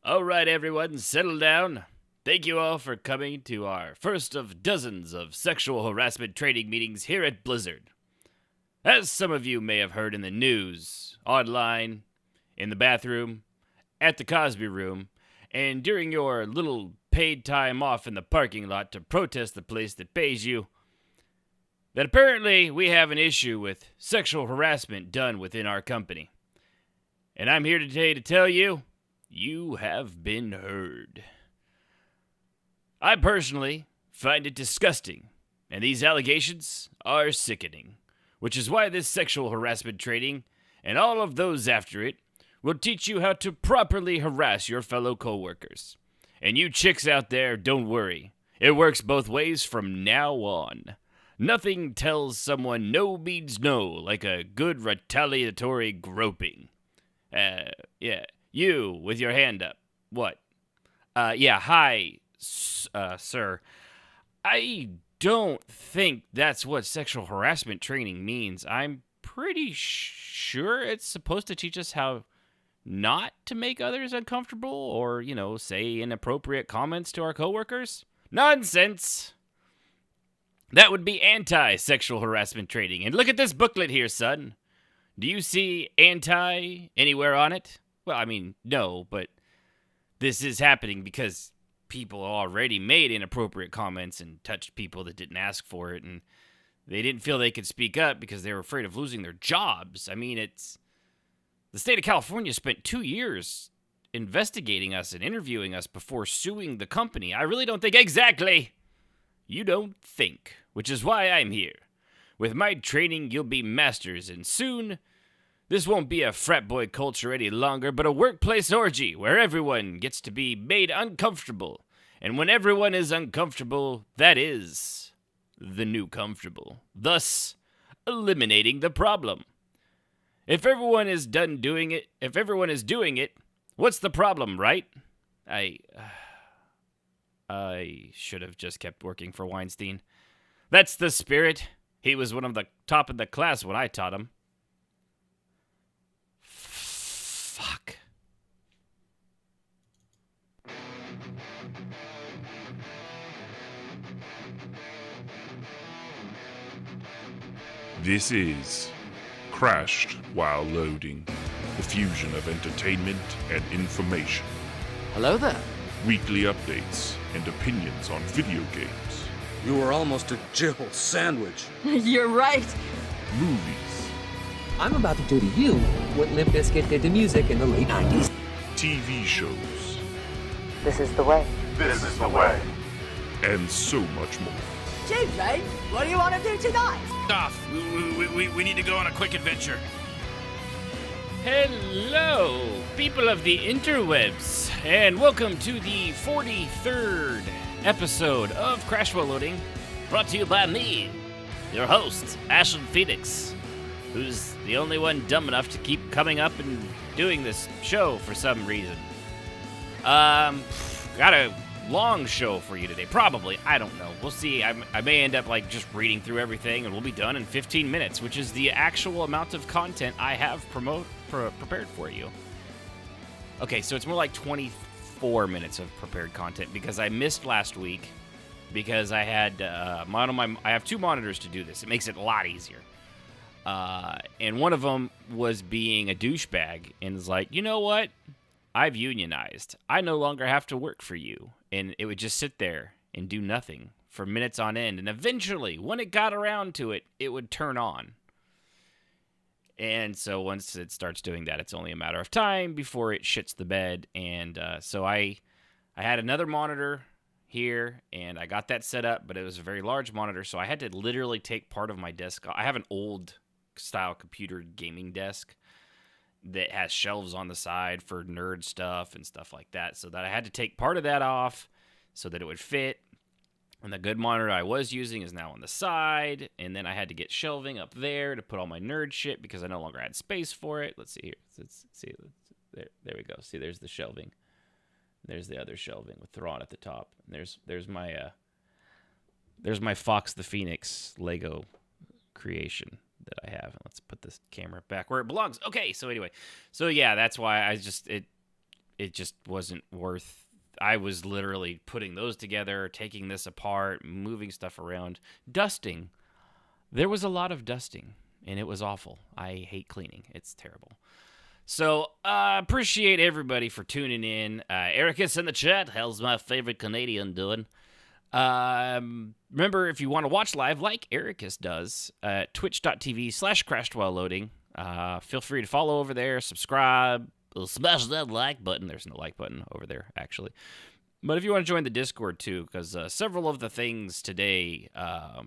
All right, everyone, settle down. Thank you all for coming to our first of dozens of sexual harassment training meetings here at Blizzard. As some of you may have heard in the news, online, in the bathroom, at the Cosby Room, and during your little paid time off in the parking lot to protest the place that pays you, that apparently we have an issue with sexual harassment done within our company. And I'm here today to tell you, you have been heard. I personally find it disgusting, and these allegations are sickening, which is why this sexual harassment training, and all of those after it, will teach you how to properly harass your fellow coworkers. And you chicks out there, don't worry. It works both ways from now on. Nothing tells someone no means no like a good retaliatory groping. Yeah, you with your hand up. What? Hi, sir. I don't think that's what sexual harassment training means. I'm pretty sure it's supposed to teach us how not to make others uncomfortable or, say inappropriate comments to our coworkers. Nonsense! That would be anti-sexual harassment training. And look at this booklet here, son. Do you see anti anywhere on it? Well, I mean, no, but this is happening because people already made inappropriate comments and touched people that didn't ask for it, and they didn't feel they could speak up because they were afraid of losing their jobs. I mean, the state of California spent 2 years investigating us and interviewing us before suing the company. I really don't think exactly. You don't think, which is why I'm here. With my training, you'll be masters, and soon, this won't be a frat boy culture any longer, but a workplace orgy where everyone gets to be made uncomfortable. And when everyone is uncomfortable, that is the new comfortable, thus eliminating the problem. If everyone is doing it, what's the problem, right? I should have just kept working for Weinstein. That's the spirit. He was one of the top of the class when I taught him. Fuck. This is Crashed While Loading, the fusion of entertainment and information. Hello there. Weekly updates and opinions on video games, You were almost a Jill sandwich. You're right. movies, I'm about to do to you what Limp Bizkit did to music in the late 90s. TV shows, This is the way. This is the way. and so much more. JJ, what do you want to do tonight? Off. We need to go on a quick adventure. Hello, people of the interwebs, and welcome to the 43rd episode of Crash While Loading, brought to you by me, your host, Ashland Phoenix, who's the only one dumb enough to keep coming up and doing this show for some reason. Got a long show for you today, probably. I don't know. We'll see. I may end up just reading through everything, and we'll be done in 15 minutes, which is the actual amount of content I have prepared for you. Okay, so it's more like 24 minutes of prepared content because I missed last week because I had I have two monitors to do this. It makes it a lot easier. And one of them was being a douchebag and is like, you know what? I've unionized. I no longer have to work for you. And it would just sit there and do nothing for minutes on end. And eventually, when it got around to it, it would turn on. And so once it starts doing that, it's only a matter of time before it shits the bed. And so I had another monitor here, and I got that set up, but it was a very large monitor, so I had to literally take part of my desk. I have an old style computer gaming desk that has shelves on the side for nerd stuff and stuff like that, so that I had to take part of that off so that it would fit. And the good monitor I was using is now on the side, and then I had to get shelving up there to put all my nerd shit because I no longer had space for it. Let's see here. Let's see. There we go. See, there's the shelving. There's the other shelving with Thrawn at the top. And there's my Fox the Phoenix Lego creation that I have. Let's put this camera back where it belongs. Okay, so anyway. So yeah, that's why it it just wasn't worth. I was literally putting those together, taking this apart, moving stuff around, dusting. There was a lot of dusting, and it was awful. I hate cleaning. It's terrible. So, appreciate everybody for tuning in. Ericus in the chat, how's my favorite Canadian doing? Remember, if you want to watch live like Ericus does, twitch.tv/crashedwhileleloading. Feel free to follow over there, subscribe, smash that like button. There's no like button over there, actually. But if you want to join the Discord, too, because several of the things today,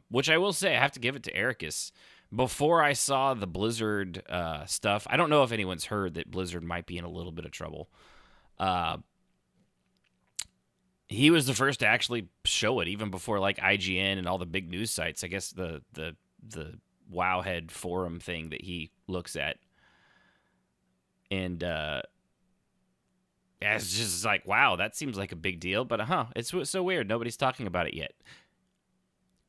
which I will say, I have to give it to Ericus. Before I saw the Blizzard stuff, I don't know if anyone's heard that Blizzard might be in a little bit of trouble. He was the first to actually show it, even before like IGN and all the big news sites. I guess the Wowhead forum thing that he looks at, and it's just like, wow, that seems like a big deal, but it's so weird. Nobody's talking about it yet.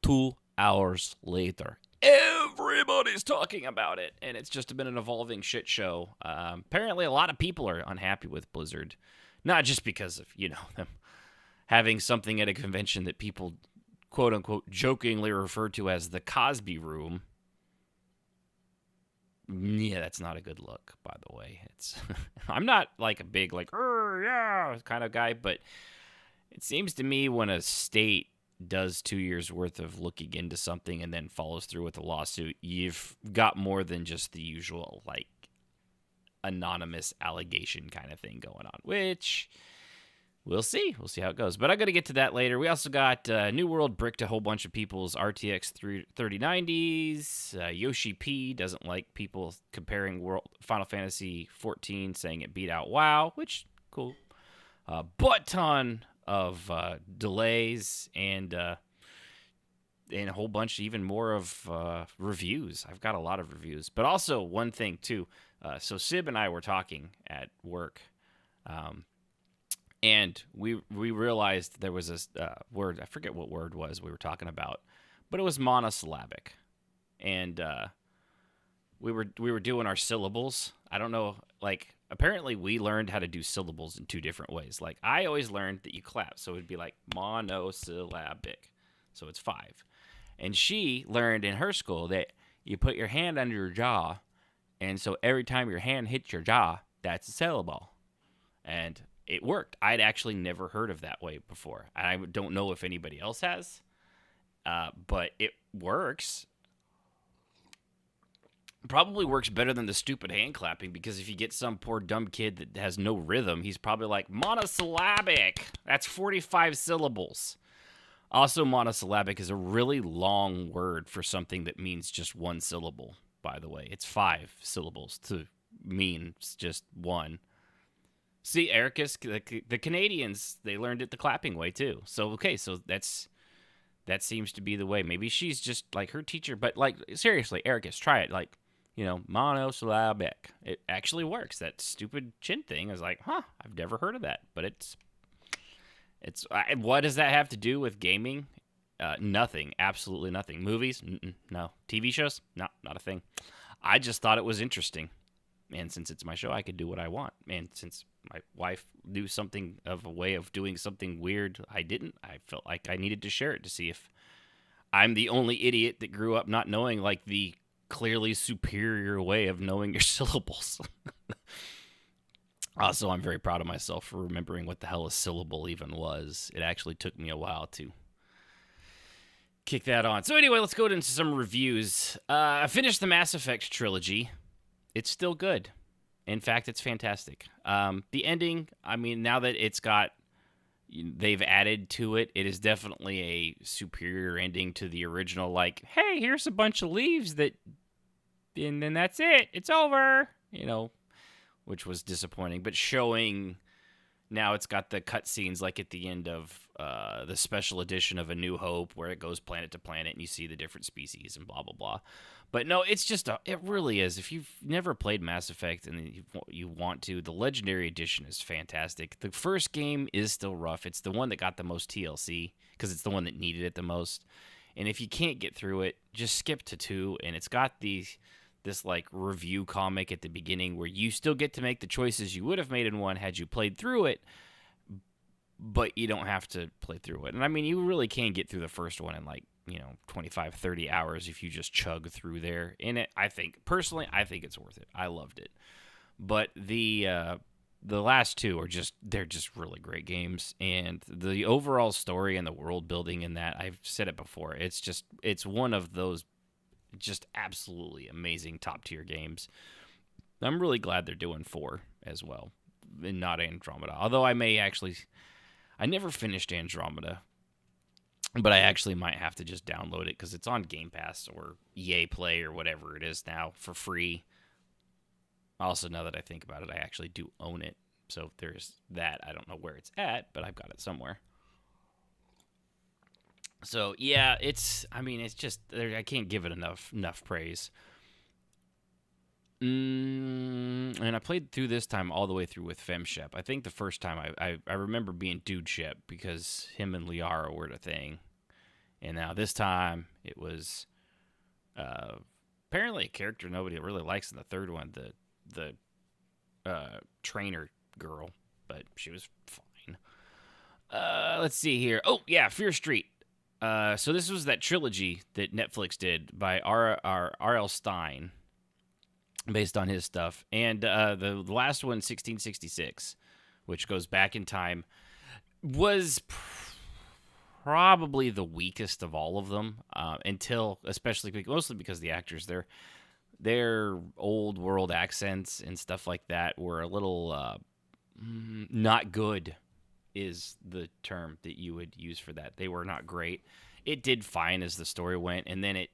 2 hours later, everybody's talking about it, and it's just been an evolving shit show. Apparently, a lot of people are unhappy with Blizzard, not just because of them having something at a convention that people, quote unquote, jokingly refer to as the Cosby Room. Yeah, that's not a good look, by the way. It's I'm not like a big yeah kind of guy, but it seems to me when a state does 2 years worth of looking into something and then follows through with a lawsuit, you've got more than just the usual anonymous allegation kind of thing going on, which we'll see. We'll see how it goes. But I'm going to get to that later. We also got New World bricked a whole bunch of people's RTX 3090s. Yoshi P doesn't like people comparing Final Fantasy 14, saying it beat out WoW, which, cool. Butt ton of delays and a whole bunch, even more of reviews. I've got a lot of reviews. But also one thing, too. So Sib and I were talking at work. And we realized there was this word, I forget what word was we were talking about, but it was monosyllabic. And we were doing our syllables. I don't know, apparently we learned how to do syllables in 2 different ways. I always learned that you clap, so it would be monosyllabic. So it's 5. And she learned in her school that you put your hand under your jaw, and so every time your hand hits your jaw, that's a syllable. And it worked. I'd actually never heard of that way before. I don't know if anybody else has, but it works. Probably works better than the stupid hand clapping, because if you get some poor dumb kid that has no rhythm, he's probably like, monosyllabic. That's 45 syllables. Also, monosyllabic is a really long word for something that means just 1 syllable, by the way. It's 5 syllables to mean just 1. See, Ericus, the Canadians, they learned it the clapping way, too. So, okay, so that seems to be the way. Maybe she's just like her teacher, but seriously, Ericus, try it. Monosyllabic. It actually works. That stupid chin thing is I've never heard of that. But it's what does that have to do with gaming? Nothing. Absolutely nothing. Movies? No. TV shows? No, not a thing. I just thought it was interesting. And since it's my show, I could do what I want. And since my wife knew something of a way of doing something weird I didn't, I felt like I needed to share it to see if I'm the only idiot that grew up not knowing the clearly superior way of knowing your syllables. Also, I'm very proud of myself for remembering what the hell a syllable even was. It actually took me a while to kick that on. So anyway, let's go into some reviews. I finished the Mass Effect trilogy. It's still good. In fact, it's fantastic. The ending, now that they've added to it, it is definitely a superior ending to the original, hey, here's a bunch of leaves and then that's it. It's over, which was disappointing. But showing, now it's got the cutscenes at the end of the special edition of A New Hope, where it goes planet to planet and you see the different species and blah, blah, blah. But no, it's just, it really is. If you've never played Mass Effect and you want to, the Legendary Edition is fantastic. The first game is still rough. It's the one that got the most TLC, because it's the one that needed it the most. And if you can't get through it, just skip to 2, and it's got the this like review comic at the beginning where you still get to make the choices you would have made in one had you played through it, but you don't have to play through it. And I mean, you really can get through the first one in like, 25, 30 hours if you just chug through there. In it, I think it's worth it. I loved it. But the last two they're just really great games, and the overall story and the world building in that, I've said it before, it's one of those just absolutely amazing top tier games. I'm really glad they're doing 4 as well, and not Andromeda. Although I never finished Andromeda, but I actually might have to just download it because it's on Game Pass or EA Play or whatever it is now for free. Also, now that I think about it, I actually do own it. So there's that. I don't know where it's at, but I've got it somewhere. So yeah, it's just, I can't give it enough praise. And I played through this time all the way through with FemShep. I think the first time I remember being Dude Shep because him and Liara were the thing. And now this time it was apparently a character nobody really likes in the third one, the trainer girl, but she was fine. Let's see here. Oh yeah, Fear Street. So this was that trilogy that Netflix did by R.L. Stine, based on his stuff. And the last one, 1666, which goes back in time, was probably the weakest of all of them, until, mostly because the actors, their old world accents and stuff like that were a little not good, is the term that you would use for that. They were not great. It did fine as the story went, and then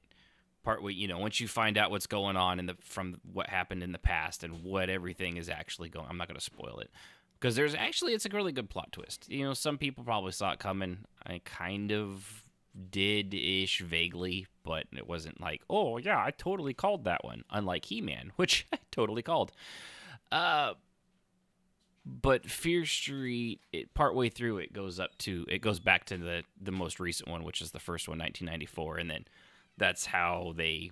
once you find out what's going on from what happened in the past and what everything is actually going, I'm not going to spoil it, because it's a really good plot twist. Some people probably saw it coming. I kind of did-ish vaguely, but it wasn't like, oh yeah, I totally called that one, unlike He-Man, which I totally called. But Fear Street, partway through, it goes back to the most recent one, which is the first one, 1994, and then that's how they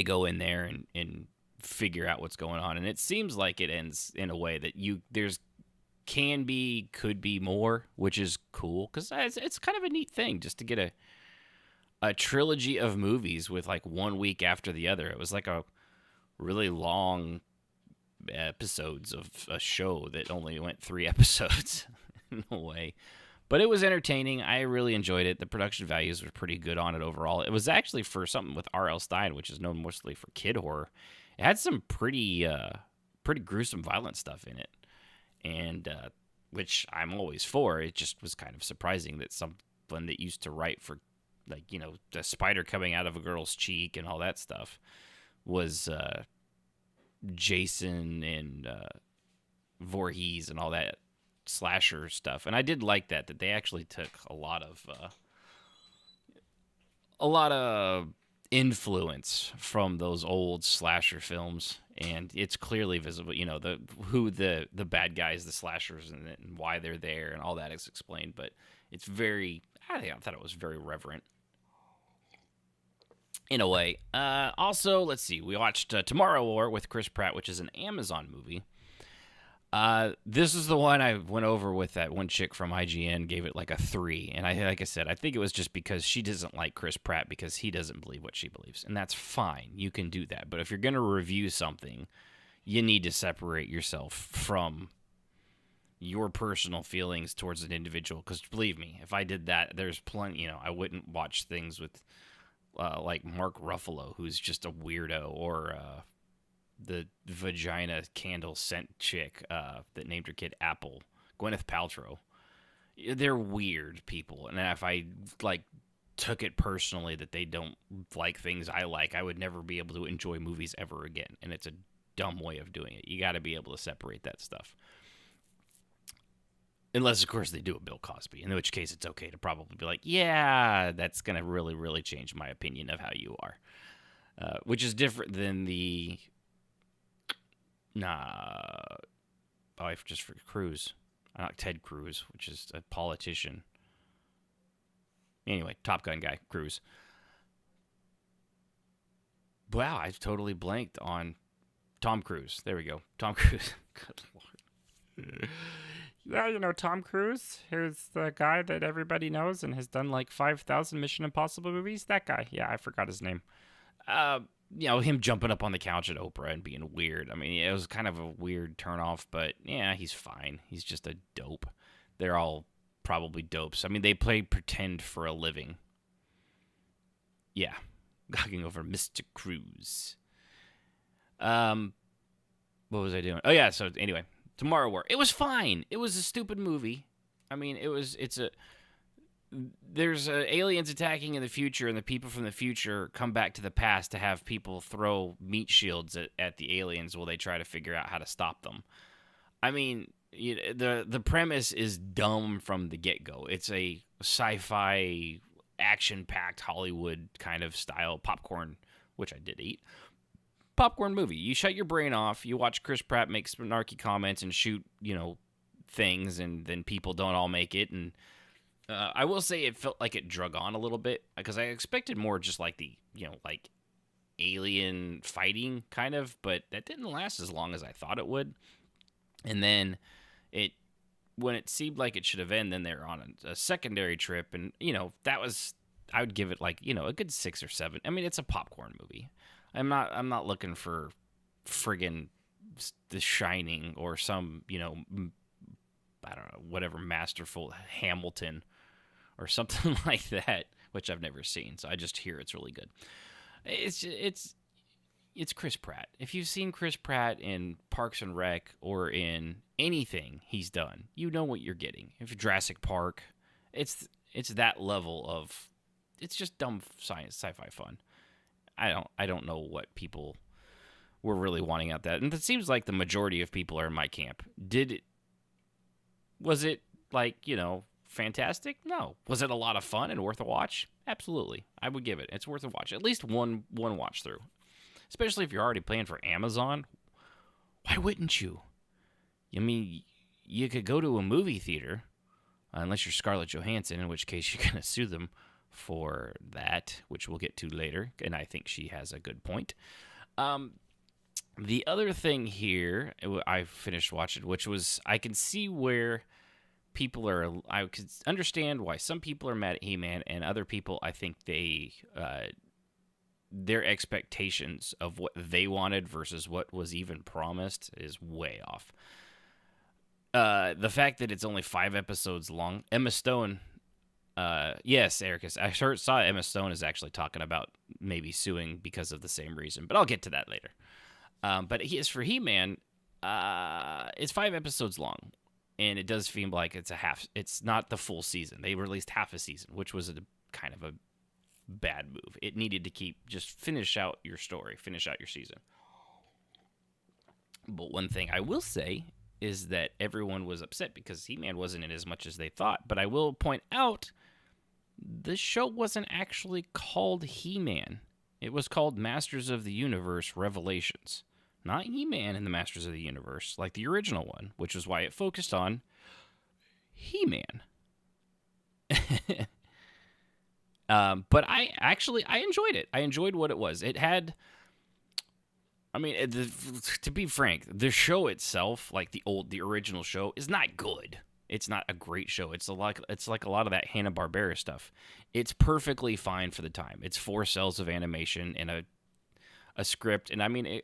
go in there and figure out what's going on. And it seems like it ends in a way that could be more, which is cool, because it's kind of a neat thing just to get a trilogy of movies with like 1 week after the other. It was like a really long episodes of a show that only went 3 episodes in a way, but it was entertaining. I really enjoyed it. The production values were pretty good on it overall. It was actually for something with R.L. Stine, which is known mostly for kid horror. It had some pretty gruesome, violent stuff in it, and which I'm always for. It just was kind of surprising that someone that used to write for, like, the spider coming out of a girl's cheek and all that stuff was Jason and Voorhees and all that slasher stuff. And I did like that they actually took a lot of influence from those old slasher films, and it's clearly visible, who the bad guys, the slashers, and why they're there, and all that is explained. But it's I thought it was very reverent in a way. Also, let's see. We watched Tomorrow War with Chris Pratt, which is an Amazon movie. This is the one I went over with that one chick from IGN, gave it like a 3. And like I said, I think it was just because she doesn't like Chris Pratt because he doesn't believe what she believes. And that's fine. You can do that. But if you're going to review something, you need to separate yourself from your personal feelings towards an individual. Because believe me, if I did that, there's plenty, I wouldn't watch things with like Mark Ruffalo, who's just a weirdo, or the vagina candle scent chick that named her kid Apple, Gwyneth Paltrow. They're weird people, and if I took it personally that they don't like things I like, I would never be able to enjoy movies ever again. And it's a dumb way of doing it. You got to be able to separate that stuff. Unless, of course, they do a Bill Cosby, in which case it's okay to probably be like, yeah, that's going to really, really change my opinion of how you are. Which is different than the... just for Cruz. Not Ted Cruz, which is a politician. Anyway, Top Gun guy, Cruz. Wow, I totally blanked on Tom Cruise. There we go. Tom Cruise. Good Lord. Yeah, you know, Tom Cruise, here's the guy that everybody knows and has done like 5,000 Mission Impossible movies. That guy. Yeah, I forgot his name. Him jumping up on the couch at Oprah and being weird. I mean, it was kind of a weird turnoff, but yeah, he's fine. He's just a dope. They're all probably dopes. I mean, they play pretend for a living. Yeah. Talking over Mr. Cruise. What was I doing? Oh, yeah, so anyway, Tomorrow War. It was fine. It was a stupid movie. I mean, there's aliens attacking in the future, and the people from the future come back to the past to have people throw meat shields at the aliens while they try to figure out how to stop them. I mean, the premise is dumb from the get-go. It's a sci-fi, action-packed Hollywood kind of style popcorn, which I did eat. Popcorn movie. You shut your brain off. You watch Chris Pratt make snarky comments and shoot, things, and then people don't all make it, and I will say it felt like it drug on a little bit because I expected more just like the, like alien fighting kind of, but that didn't last as long as I thought it would. And then when it seemed like it should have ended, then they're on a secondary trip. And, I would give it like, a good 6 or 7. I mean, it's a popcorn movie. I'm not looking for friggin' The Shining or some, I don't know, whatever masterful Hamilton or something like that, which I've never seen. So I just hear it's really good. It's Chris Pratt. If you've seen Chris Pratt in Parks and Rec or in anything he's done, you know what you're getting. If Jurassic Park, it's that level of, it's just dumb sci-fi fun. I don't know what people were really wanting out that, and it seems like the majority of people are in my camp. Was it like, fantastic? No. Was it a lot of fun and worth a watch? Absolutely. I would give it. It's worth a watch. At least one watch through. Especially if you're already paying for Amazon. Why wouldn't you? I mean, you could go to a movie theater, unless you're Scarlett Johansson, in which case you're going to sue them for that, which we'll get to later, and I think she has a good point. The other thing here, I finished watching, which was, I can see where I could understand why some people are mad at He-Man, and other people, I think their expectations of what they wanted versus what was even promised is way off. The fact that it's only 5 episodes long. Emma Stone, yes, Ericus, I saw Emma Stone is actually talking about maybe suing because of the same reason, but I'll get to that later. But for He-Man, it's 5 episodes long, and it does feel like it's not the full season. They released half a season, which was kind of a bad move. It needed to just finish out your story, finish out your season. But one thing I will say is that everyone was upset because He-Man wasn't in as much as they thought. But I will point out, the show wasn't actually called He-Man. It was called Masters of the Universe Revelations. Not He-Man in the Masters of the Universe, like the original one, which is why it focused on He-Man. But I enjoyed it. I enjoyed what it was. It had, to be frank, the show itself, like the original show, is not good. It's not a great show. It's like a lot of that Hanna-Barbera stuff. It's perfectly fine for the time. It's 4 cells of animation and a script, and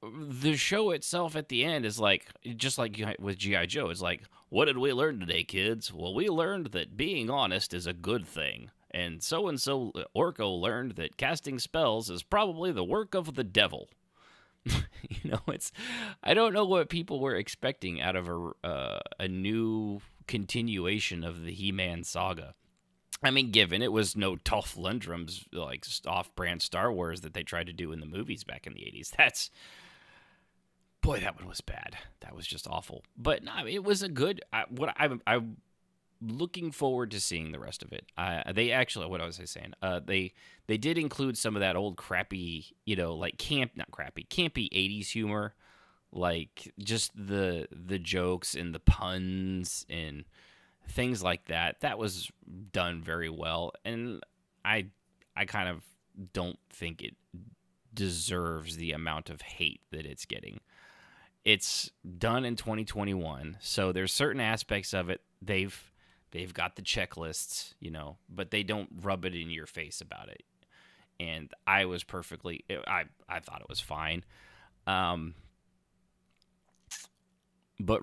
the show itself at the end is like, just like with G.I. Joe, it's like, what did we learn today, kids? Well, we learned that being honest is a good thing. And so Orko learned that casting spells is probably the work of the devil. I don't know what people were expecting out of a new continuation of the He-Man saga. I mean, given it was no Dolph Lundgren's like off-brand Star Wars that they tried to do in the movies back in the 80s. Boy, that one was bad. That was just awful. But no, it was a good. I'm looking forward to seeing the rest of it. They actually, what was I saying? They did include some of that old crappy, like campy 80s humor, like just the jokes and the puns and things like that. That was done very well, and I kind of don't think it deserves the amount of hate that it's getting. It's done in 2021, so there's certain aspects of it they've got the checklists, but they don't rub it in your face about it. And I thought it was fine. But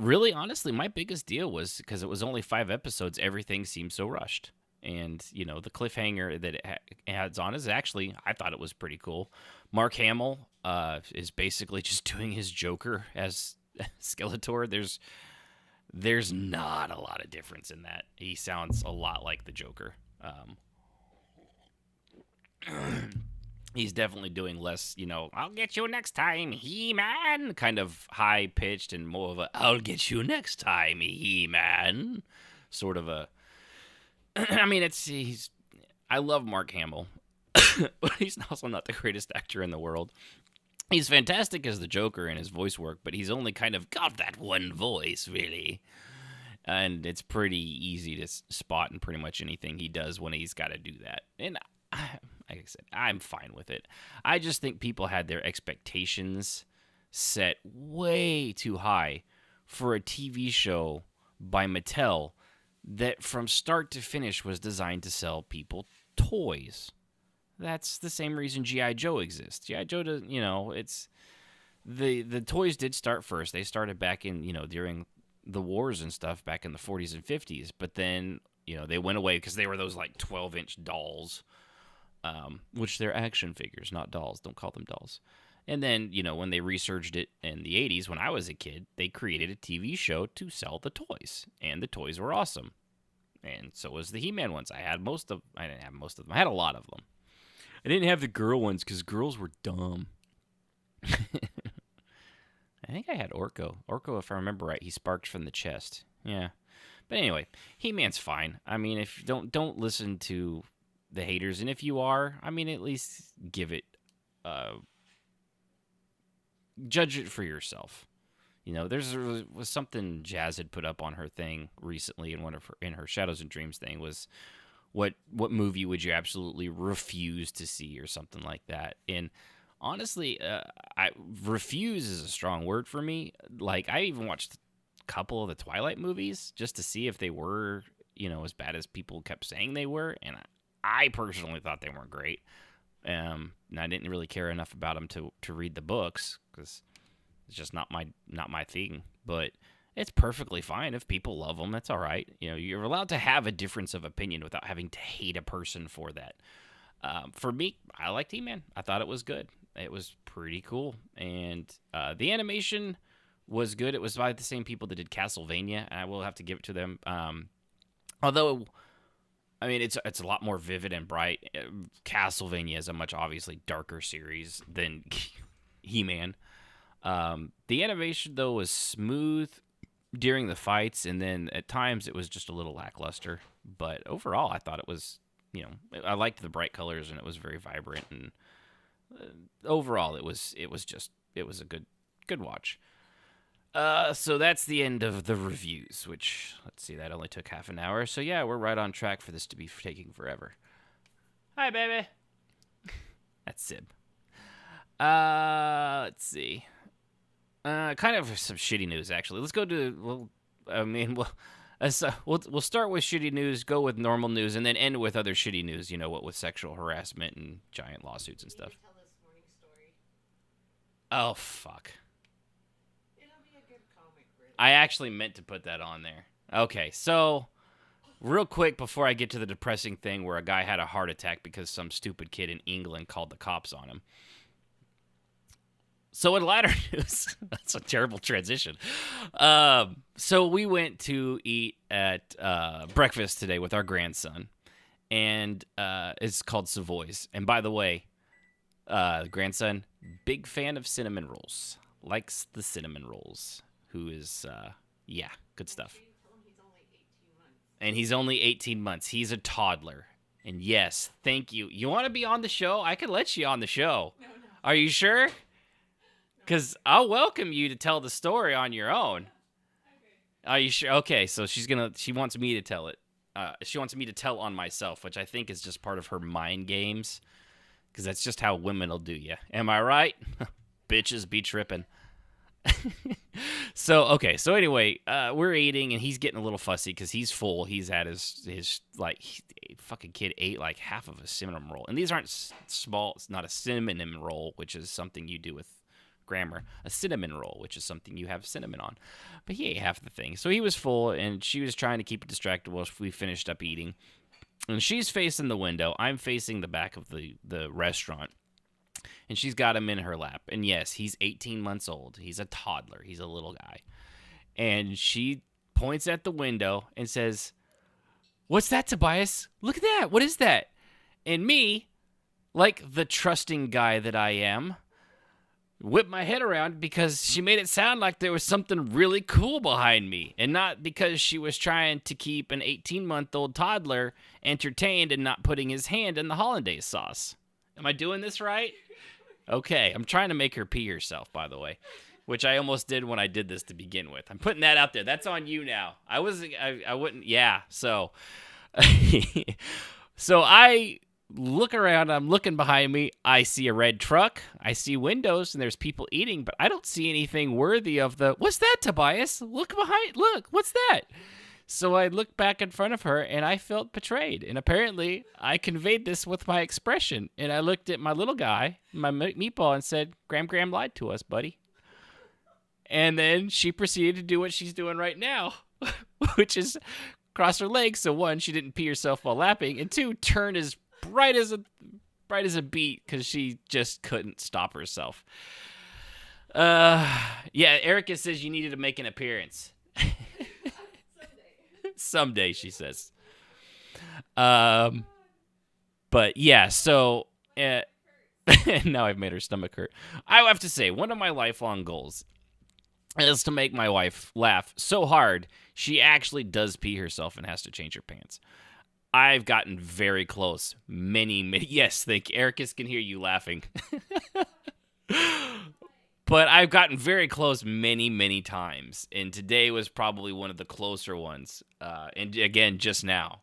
really, honestly, my biggest deal was because it was only 5 episodes, everything seemed so rushed. And, the cliffhanger that it adds on is actually, I thought it was pretty cool. Mark Hamill is basically just doing his Joker as Skeletor. There's not a lot of difference in that. He sounds a lot like the Joker. He's definitely doing less, I'll get you next time, He-Man, kind of high-pitched and more of a, I'll get you next time, He-Man, sort of a, I mean, I love Mark Hamill, but he's also not the greatest actor in the world. He's fantastic as the Joker in his voice work, but he's only kind of got that one voice, really. And it's pretty easy to spot in pretty much anything he does when he's got to do that. And like I said, I'm fine with it. I just think people had their expectations set way too high for a TV show by Mattel that from start to finish was designed to sell people toys. That's the same reason G.I. Joe exists. G.I. Joe, it's the toys did start first. They started back in, during the wars and stuff back in the 40s and 50s. But then, they went away because they were those like 12-inch dolls, which they're action figures, not dolls. Don't call them dolls. And then, when they resurged it in the 80s, when I was a kid, they created a TV show to sell the toys. And the toys were awesome. And so was the He-Man ones. I didn't have most of them. I had a lot of them. I didn't have the girl ones because girls were dumb. I think I had Orko. Orko, if I remember right, he sparked from the chest. Yeah. But anyway, He-Man's fine. I mean, if don't listen to the haters, and if you are, I mean, at least give it, judge it for yourself. There was something Jazz had put up on her thing recently in her Shadows and Dreams thing was, what movie would you absolutely refuse to see or something like that? And honestly, refuse is a strong word for me. Like, I even watched a couple of the Twilight movies just to see if they were, as bad as people kept saying they were. And I personally thought they weren't great. And I didn't really care enough about them to read the books because it's just not my thing. But it's perfectly fine if people love them. That's all right. You're allowed to have a difference of opinion without having to hate a person for that. For me, I liked He-Man. I thought it was good. It was pretty cool. And the animation was good. It was by the same people that did Castlevania, and I will have to give it to them. Although, I mean, it's a lot more vivid and bright. Castlevania is a much obviously darker series than He-Man. The animation, though, was smooth during the fights, and then at times it was just a little lackluster. But overall, I thought it was, I liked the bright colors, and it was very vibrant. And overall, it was a good watch. So that's the end of the reviews, which, let's see, that only took half an hour. So yeah, we're right on track for this to be taking forever. Hi, baby. That's Sib. Let's see. Kind of some shitty news, actually. Let's go to, we'll start with shitty news, go with normal news, and then end with other shitty news, what with sexual harassment and giant lawsuits and stuff. Tell this morning story. Oh, fuck. It'll be a good comic relief. I actually meant to put that on there. Okay, so real quick before I get to the depressing thing where a guy had a heart attack because some stupid kid in England called the cops on him. So in lighter news, that's a terrible transition. So we went to eat at breakfast today with our grandson, and it's called Savoy's. And by the way, grandson, big fan of cinnamon rolls, likes the cinnamon rolls. Who is, good stuff. And he's only 18 months. He's a toddler. And yes, thank you. You want to be on the show? I can let you on the show. No. Are you sure? Because I'll welcome you to tell the story on your own. Okay. Are you sure? Okay, so she wants me to tell it. She wants me to tell on myself, which I think is just part of her mind games because that's just how women will do you. Am I right? Bitches be tripping. So anyway, we're eating, and he's getting a little fussy because he's full. He's had his fucking kid ate like half of a cinnamon roll. And these aren't small. It's not a cinnamon roll, which is something you do with grammar. A cinnamon roll, which is something you have cinnamon on. But he ate half the thing. So he was full, and she was trying to keep it distracted while we finished up eating. And she's facing the window. I'm facing the back of the restaurant. And she's got him in her lap. And yes, he's 18 months old. He's a toddler. He's a little guy. And she points at the window and says, "What's that, Tobias? Look at that. What is that?" And me, like the trusting guy that I am, whipped my head around because she made it sound like there was something really cool behind me. And not because she was trying to keep an 18-month-old toddler entertained and not putting his hand in the hollandaise sauce. Am I doing this right? Okay, I'm trying to make her pee herself, by the way, which I almost did when I did this to begin with. I'm putting that out there. That's on you now. I wouldn't, yeah, so. So I look around, I'm looking behind me, I see a red truck, I see windows, and there's people eating, but I don't see anything worthy of what's that, Tobias? Look, what's that? So I looked back in front of her, and I felt betrayed. And apparently, I conveyed this with my expression. And I looked at my little guy, my meatball, and said, Gram lied to us, buddy. And then she proceeded to do what she's doing right now, which is cross her legs. So one, she didn't pee herself while lapping. And two, turn as bright as a beet because she just couldn't stop herself. Yeah, Erica says you needed to make an appearance. Someday, she says. But yeah, so now I've made her stomach hurt. I have to say, one of my lifelong goals is to make my wife laugh so hard she actually does pee herself and has to change her pants. I've gotten very close. Many, yes, Ericus can hear you laughing. But I've gotten very close many, many times. And today was probably one of the closer ones. And again, just now.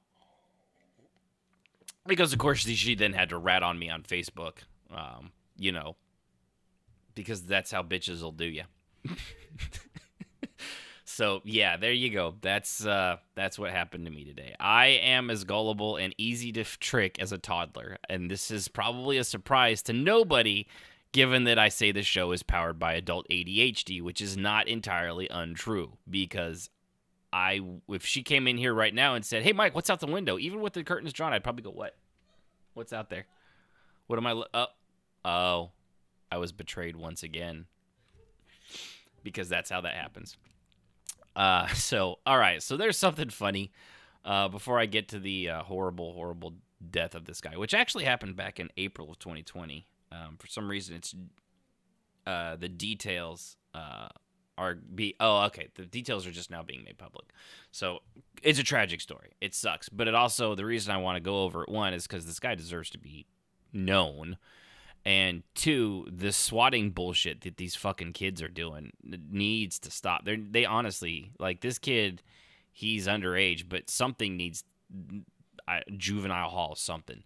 Because, of course, she then had to rat on me on Facebook. Because that's how bitches will do you. So, yeah, there you go. That's what happened to me today. I am as gullible and easy to trick as a toddler. And this is probably a surprise to nobody, given that I say the show is powered by adult ADHD, which is not entirely untrue, because if she came in here right now and said, "Hey, Mike, what's out the window?" Even with the curtains drawn, I'd probably go, "What? What's out there? What am I oh, I was betrayed once again," because that's how that happens. So, all right, so there's something funny before I get to the horrible, horrible death of this guy, which actually happened back in April of 2020. For some reason, it's the details the details are just now being made public. So it's a tragic story. It sucks, but it also, the reason I want to go over it, one, is because this guy deserves to be known, and two, the swatting bullshit that these fucking kids are doing needs to stop. They honestly, like, this kid, he's underage, but something needs juvenile hall something.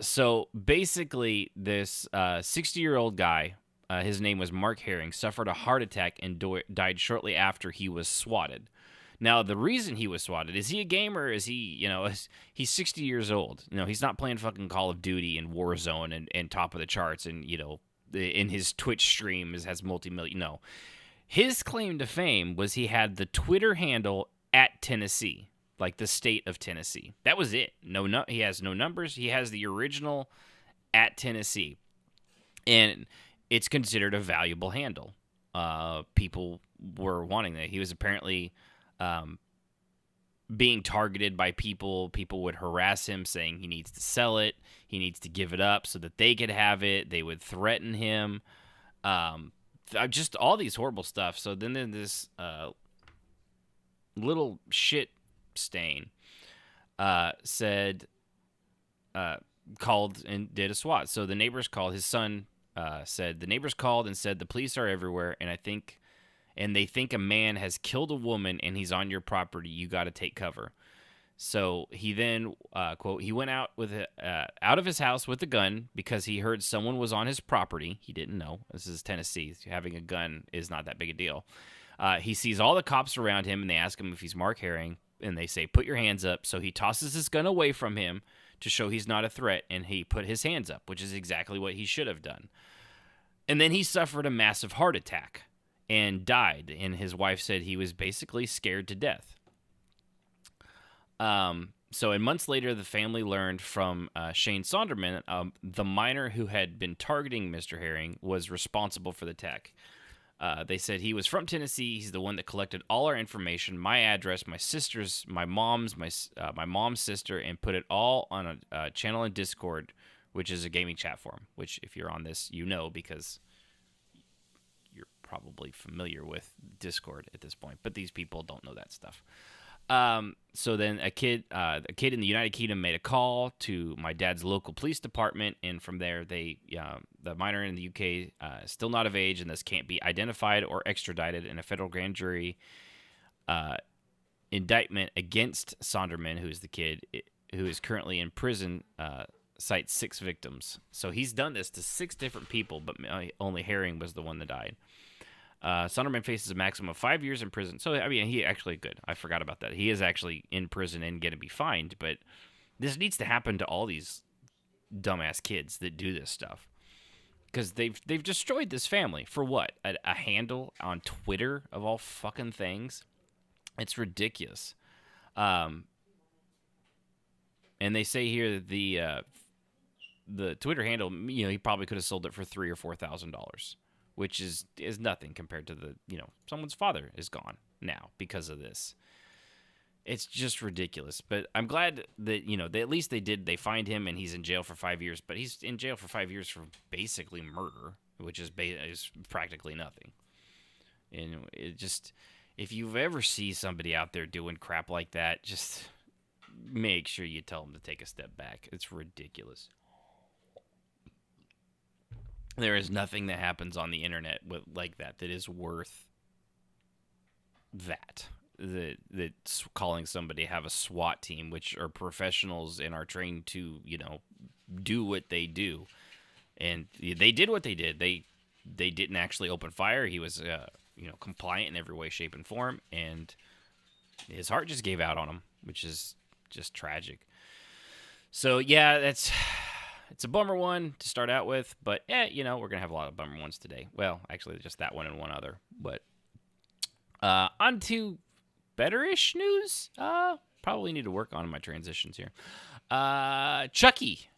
So basically, this 60-year-old guy, his name was Mark Herring, suffered a heart attack and died shortly after he was swatted. Now, the reason he was swatted, is he a gamer? Is he, he's 60 years old. He's not playing fucking Call of Duty and Warzone and top of the charts and, in his Twitch stream has multi-million. No. His claim to fame was he had the Twitter handle @Tennessee. Like the state of Tennessee. That was it. He has no numbers. He has the original @Tennessee. And it's considered a valuable handle. People were wanting that. He was apparently being targeted by people. People would harass him saying he needs to sell it. He needs to give it up so that they could have it. They would threaten him. Just all these horrible stuff. So then this little shit stain called and did a SWAT. So the neighbors called. His son said the neighbors called and said the police are everywhere, and they think a man has killed a woman and he's on your property. You got to take cover. So he then, quote, he went out out of his house with a gun because he heard someone was on his property. He didn't know. This is Tennessee. Having a gun is not that big a deal. He sees all the cops around him, and they ask him if he's Mark Herring, and they say, put your hands up. So he tosses his gun away from him to show he's not a threat, and he put his hands up, which is exactly what he should have done. And then he suffered a massive heart attack and died, and his wife said he was basically scared to death. And months later, the family learned from Shane Sonderman, the minor who had been targeting Mr. Herring, was responsible for the attack. They said he was from Tennessee. He's the one that collected all our information, my address, my sister's, my mom's sister, and put it all on a channel in Discord, which is a gaming chat forum, which if you're on this, you know, because you're probably familiar with Discord at this point, but these people don't know that stuff. So then a kid in the United Kingdom made a call to my dad's local police department, and from there, the minor in the UK still not of age and thus can't be identified or extradited in a federal grand jury indictment against Sonderman, who is the kid who is currently in prison, cites 6 victims. So he's done this to 6 different people, but only Herring was the one that died. Sonderman faces a maximum of 5 years in prison. So, I mean, he actually good. I forgot about that. He is actually in prison and going to be fined, but this needs to happen to all these dumbass kids that do this stuff. Because they've destroyed this family. For what? A handle on Twitter of all fucking things? It's ridiculous. And they say here that the Twitter handle, you know, he probably could have sold it for $3,000 or $4,000. Which is nothing compared to someone's father is gone now because of this. It's just ridiculous. But I'm glad that, they find him and he's in jail for 5 years. But he's in jail for 5 years for basically murder, which is practically nothing. And it just, if you ever see somebody out there doing crap like that, just make sure you tell them to take a step back. It's ridiculous. There is nothing that happens on the internet like that is worth that. That's calling somebody have a SWAT team, which are professionals and are trained to, do what they do. And they did what they did. They didn't actually open fire. He was, compliant in every way, shape, and form. And his heart just gave out on him, which is just tragic. So, yeah, it's a bummer one to start out with, but we're going to have a lot of bummer ones today. Well, actually, just that one and one other. But on to better-ish news. Probably need to work on my transitions here. Chucky,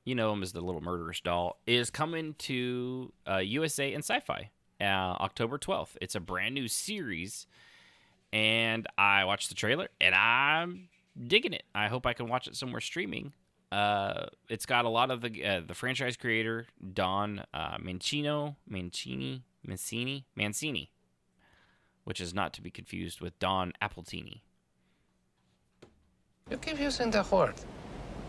you know him as the little murderous doll, is coming to USA and Sci-Fi October 12th. It's a brand new series, and I watched the trailer, and I'm digging it. I hope I can watch it somewhere streaming. It's got a lot of the franchise creator, Don Mancini, which is not to be confused with Don Appletini. You keep using the word.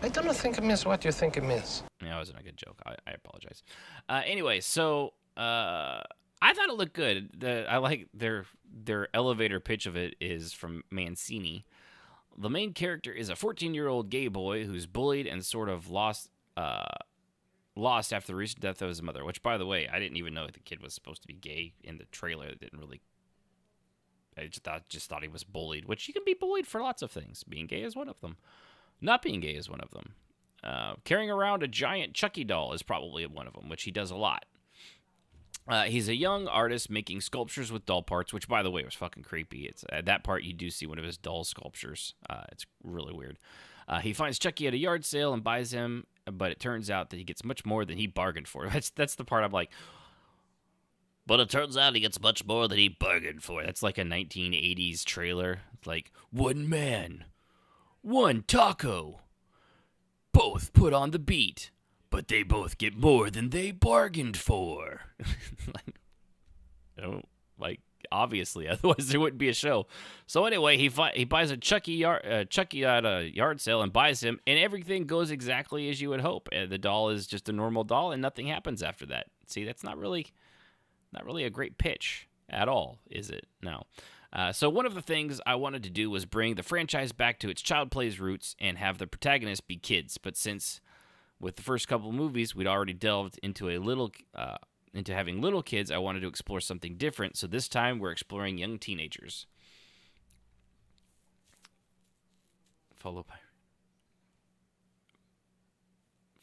I don't think it means what you think it means. That wasn't a good joke. I apologize. Anyway, so I thought it looked good. I like their elevator pitch of it is from Mancini. The main character is a 14-year-old gay boy who's bullied and sort of lost after the recent death of his mother, which, by the way, I didn't even know the kid was supposed to be gay in the trailer. I just thought he was bullied, which you can be bullied for lots of things. Being gay is one of them. Not being gay is one of them. Carrying around a giant Chucky doll is probably one of them, which he does a lot. He's a young artist making sculptures with doll parts, which, by the way, was fucking creepy. It's at that part you do see one of his doll sculptures. It's really weird. He finds Chucky at a yard sale and buys him, but it turns out that he gets much more than he bargained for. That's the part I'm like, but it turns out he gets much more than he bargained for. That's like a 1980s trailer. It's like, one man, one taco, both put on the beat. But they both get more than they bargained for. Obviously, otherwise there wouldn't be a show. So anyway, he buys a Chucky at a yard sale and buys him, and everything goes exactly as you would hope. And the doll is just a normal doll, and nothing happens after that. See, that's not really a great pitch at all, is it? No. So one of the things I wanted to do was bring the franchise back to its child plays roots and have the protagonists be kids. But since with the first couple of movies we'd already delved into into having little kids, I wanted to explore something different. So this time we're exploring young teenagers.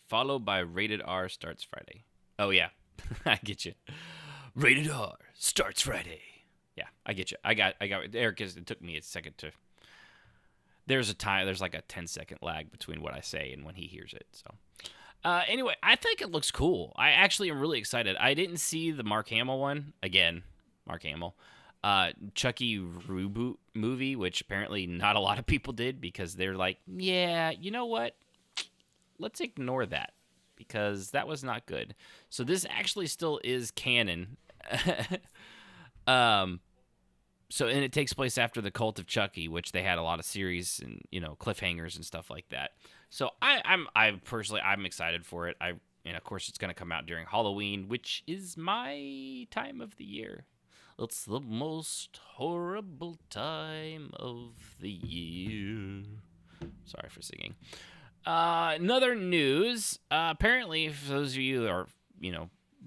Followed by Rated R starts Friday. Oh, yeah. I get you. Rated R starts Friday. Yeah, I get you. I got Eric, it took me a second to... There's like a 10-second lag between what I say and when he hears it. So, anyway, I think it looks cool. I actually am really excited. I didn't see the Mark Hamill one. Again, Mark Hamill. Chucky reboot movie, which apparently not a lot of people did because they're like, yeah, you know what? Let's ignore that because that was not good. So this actually still is canon. And it takes place after the Cult of Chucky, which they had a lot of series and cliffhangers and stuff like that. So I'm excited for it. And of course it's going to come out during Halloween, which is my time of the year. It's the most horrible time of the year. Sorry for singing. Another news. Apparently, for those of you who are,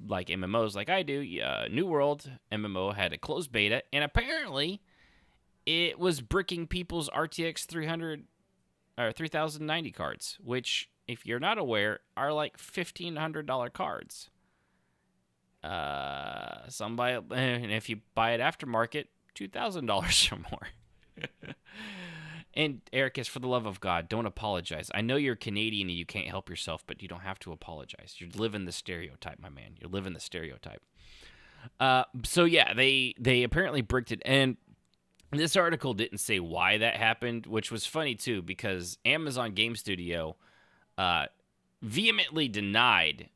like MMOs like I do, New World MMO had a closed beta, and apparently it was bricking people's RTX 300 or 3090 cards, which, if you're not aware, are like $1,500 cards. And if you buy it aftermarket, $2,000 or more. And Eric, is for the love of God, don't apologize. I know you're Canadian and you can't help yourself, but you don't have to apologize. You're living the stereotype, my man. You're living the stereotype. So yeah, they apparently bricked it, and this article didn't say why that happened, which was funny too, because Amazon Game Studio vehemently denied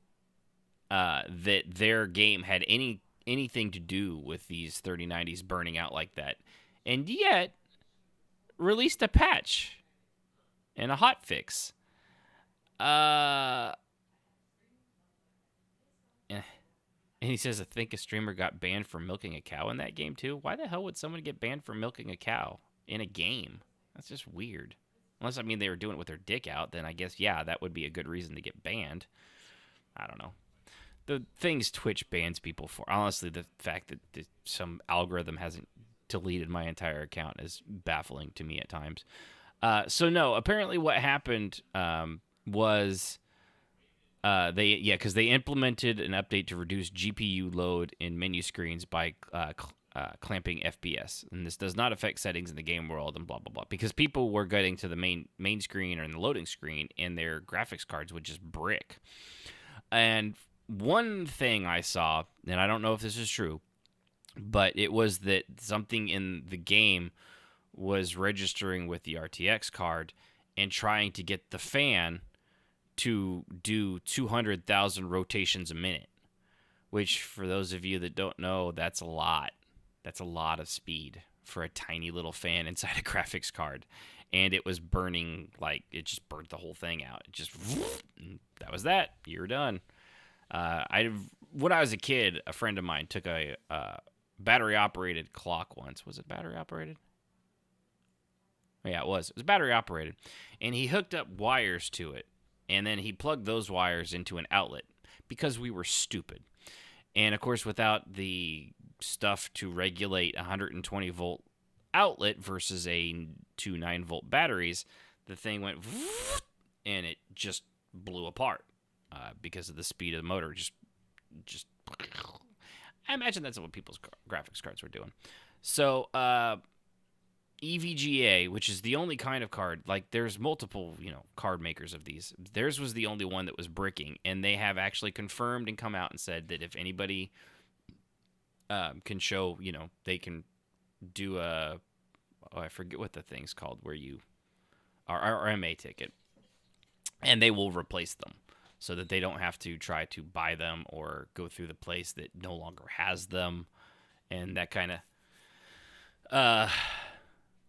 that their game had anything to do with these 3090s burning out like that, and yet released a patch and a hot fix. And he says, I think a streamer got banned for milking a cow in that game too. Why the hell would someone get banned for milking a cow in a game? That's just weird. Unless, they were doing it with their dick out, then I guess, yeah, that would be a good reason to get banned. I don't know. The things Twitch bans people for, honestly, the fact that some algorithm hasn't deleted my entire account is baffling to me at times. So no, apparently what happened was because they implemented an update to reduce GPU load in menu screens by clamping FPS, and this does not affect settings in the game world and blah blah blah, because people were getting to the main screen or in the loading screen and their graphics cards would just brick. And one thing I saw, and I don't know if this is true, but it was that something in the game was registering with the RTX card and trying to get the fan to do 200,000 rotations a minute, which, for those of you that don't know, that's a lot. That's a lot of speed for a tiny little fan inside a graphics card. And it was burning, it just burnt the whole thing out. It just, that was that. You're done. When I was a kid, a friend of mine took a battery-operated clock once. Was it battery-operated? Yeah, it was. It was battery-operated. And he hooked up wires to it. And then he plugged those wires into an outlet because we were stupid. And, of course, without the stuff to regulate 120-volt outlet versus two 9-volt batteries, the thing went and it just blew apart because of the speed of the motor. Just I imagine that's what people's graphics cards were doing. So EVGA, which is the only kind of card, there's multiple, card makers of these. Theirs was the only one that was bricking, and they have actually confirmed and come out and said that if anybody can show, they can do I forget what the thing's called, where you our MA ticket, and they will replace them so that they don't have to try to buy them or go through the place that no longer has them, and that kind of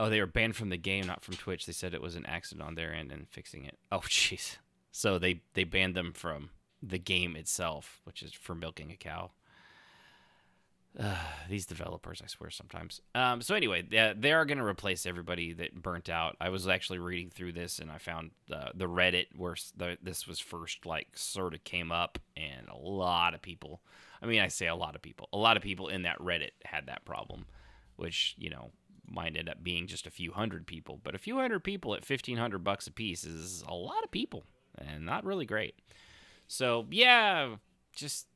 they were banned from the game, not from Twitch. They said it was an accident on their end and fixing it. Oh, jeez. So they banned them from the game itself, which is for milking a cow. These developers, I swear, sometimes. So anyway, they are going to replace everybody that burnt out. I was actually reading through this, and I found the Reddit where this was first, like, sort of came up, and a lot of people, I mean, I say a lot of people in that Reddit had that problem, which, you know, might end up being just a few hundred people. But a few hundred people at $1,500 a piece is a lot of people, and not really great. So, yeah, just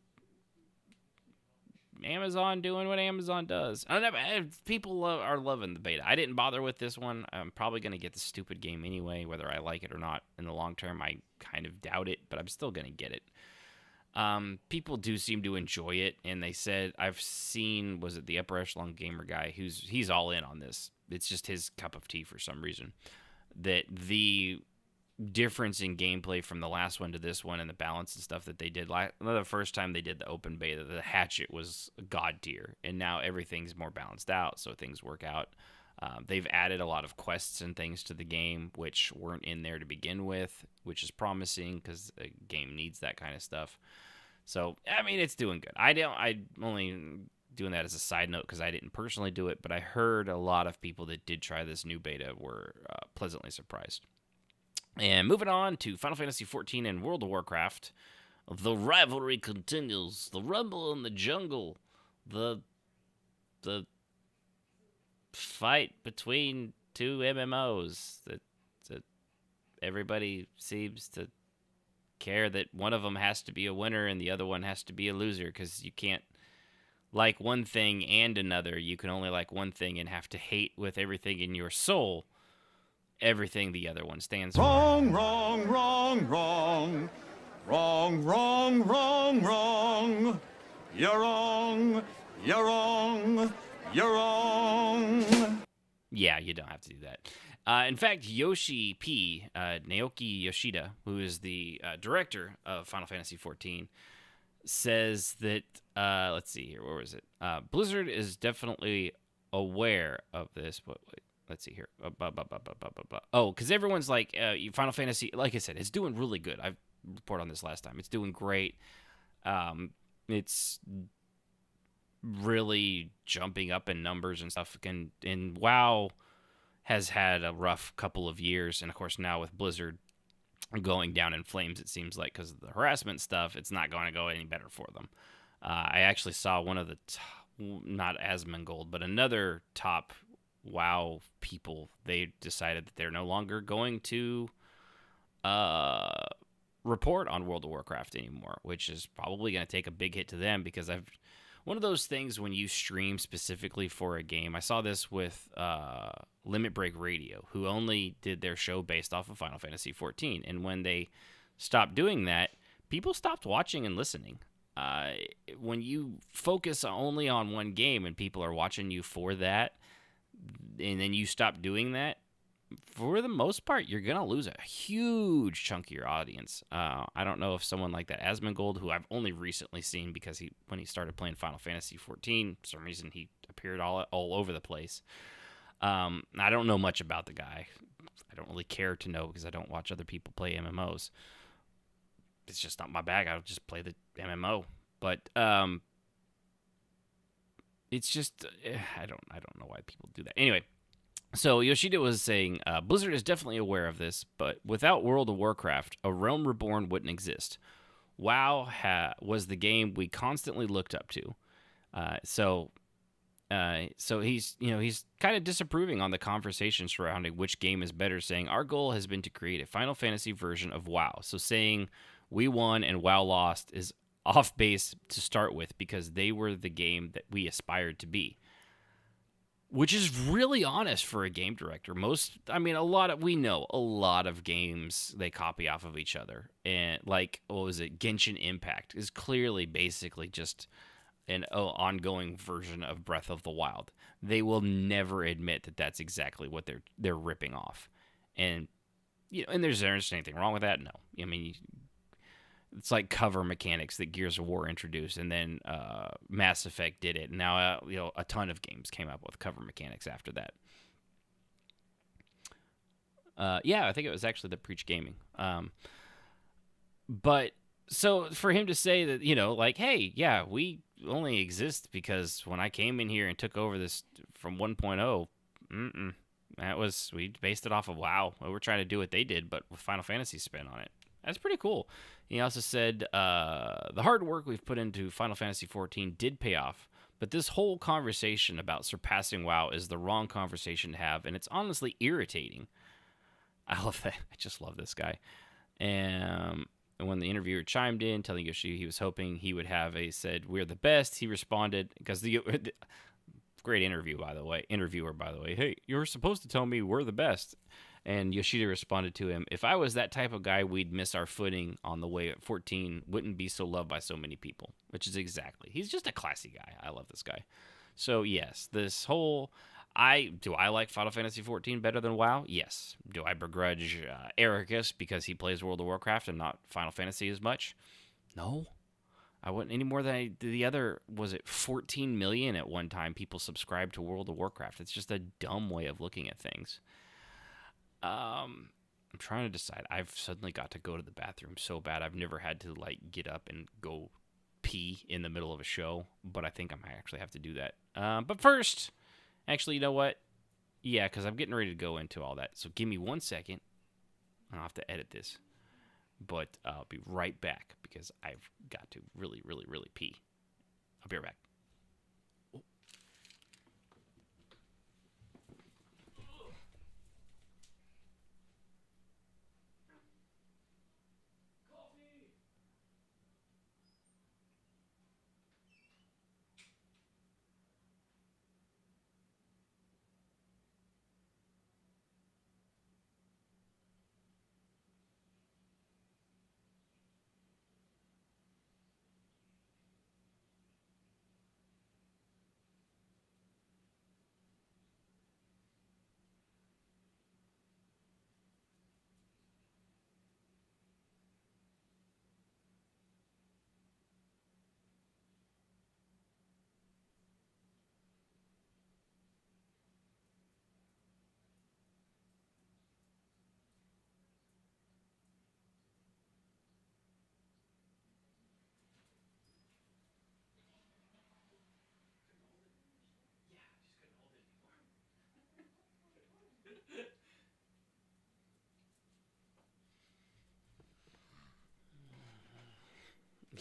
Amazon doing what Amazon does. I don't know, people are loving the beta. I didn't bother with this one. I'm probably going to get the stupid game anyway, whether I like it or not in the long term. I kind of doubt it, but I'm still going to get it. People do seem to enjoy it, and they said, I've seen, was it the Upper Echelon Gamer guy, he's all in on this. It's just his cup of tea for some reason. That the difference in gameplay from the last one to this one and the balance and stuff that they did the first time they did the open beta, the hatchet was god tier, and now everything's more balanced out, so things work out. They've added a lot of quests and things to the game which weren't in there to begin with, which is promising because a game needs that kind of stuff. So I mean, it's doing good. I'm only doing that as a side note because I didn't personally do it, but I heard a lot of people that did try this new beta were pleasantly surprised. And moving on to Final Fantasy XIV and World of Warcraft, the rivalry continues. The rumble in the jungle, the fight between two MMOs that everybody seems to care that one of them has to be a winner and the other one has to be a loser, because you can't like one thing and another. You can only like one thing and have to hate with everything in your soul everything the other one stands for. Wrong, wrong, wrong, wrong. Wrong, wrong, wrong, wrong. You're wrong, you're wrong, you're wrong. Yeah, you don't have to do that. In fact, Naoki Yoshida, who is the director of Final Fantasy XIV, says that, let's see here, where was it? Blizzard is definitely aware of this, but wait. Let's see here. Oh, because everyone's like, Final Fantasy, like I said, it's doing really good. I reported on this last time. It's doing great. It's really jumping up in numbers and stuff. And WoW has had a rough couple of years. And, of course, now with Blizzard going down in flames, it seems like, because of the harassment stuff, it's not going to go any better for them. I actually saw one of the, not Asmongold, but another top WoW people, they decided that they're no longer going to report on World of Warcraft anymore, which is probably going to take a big hit to them, because one of those things when you stream specifically for a game, I saw this with Limit Break Radio, who only did their show based off of Final Fantasy XIV, and when they stopped doing that, people stopped watching and listening. When you focus only on one game and people are watching you for that, and then you stop doing that, for the most part, you're going to lose a huge chunk of your audience. I don't know if someone like that Asmongold, who I've only recently seen because when he started playing Final Fantasy XIV, for some reason he appeared all over the place. I don't know much about the guy. I don't really care to know because I don't watch other people play MMOs. It's just not my bag. I'll just play the MMO. But it's just I don't know why people do that. Anyway, so Yoshida was saying Blizzard is definitely aware of this, but without World of Warcraft, a Realm Reborn wouldn't exist. WoW was the game we constantly looked up to. So he's kind of disapproving on the conversation surrounding which game is better, saying our goal has been to create a Final Fantasy version of WoW. So saying we won and WoW lost is off base to start with, because they were the game that we aspired to be, which is really honest for a game director. We know a lot of games, they copy off of each other, and like, what was it, Genshin Impact is clearly basically just an ongoing version of Breath of the Wild. They will never admit that that's exactly what they're ripping off, and and there's anything wrong with that? No, I mean, it's like cover mechanics that Gears of War introduced, and then Mass Effect did it. And now, a ton of games came up with cover mechanics after that. I think it was actually the Preach Gaming. But so for him to say that, hey, yeah, we only exist because when I came in here and took over this from 1.0, we based it off of WoW. We were trying to do what they did, but with Final Fantasy spin on it. That's pretty cool. He also said the hard work we've put into Final Fantasy 14 did pay off, but this whole conversation about surpassing WoW is the wrong conversation to have, and it's honestly irritating. I love that. I just love this guy. And when the interviewer chimed in, telling Yoshi he was hoping he would have said, "We're the best," he responded, because the great interviewer, by the way, "Hey, you're supposed to tell me we're the best." And Yoshida responded to him, "If I was that type of guy, we'd miss our footing on the way at 14, wouldn't be so loved by so many people," which is exactly. He's just a classy guy. I love this guy. So, yes, this whole... Do I like Final Fantasy 14 better than WoW? Yes. Do I begrudge Ericus because he plays World of Warcraft and not Final Fantasy as much? No. I wouldn't any more than the other, was it 14 million at one time people subscribed to World of Warcraft. It's just a dumb way of looking at things. I'm trying to decide. I've suddenly got to go to the bathroom so bad. I've never had to get up and go pee in the middle of a show, but I think I might actually have to do that. But first, actually, you know what? Yeah, because I'm getting ready to go into all that. So give me 1 second. I'll have to edit this. But I'll be right back because I've got to really, really, really pee. I'll be right back.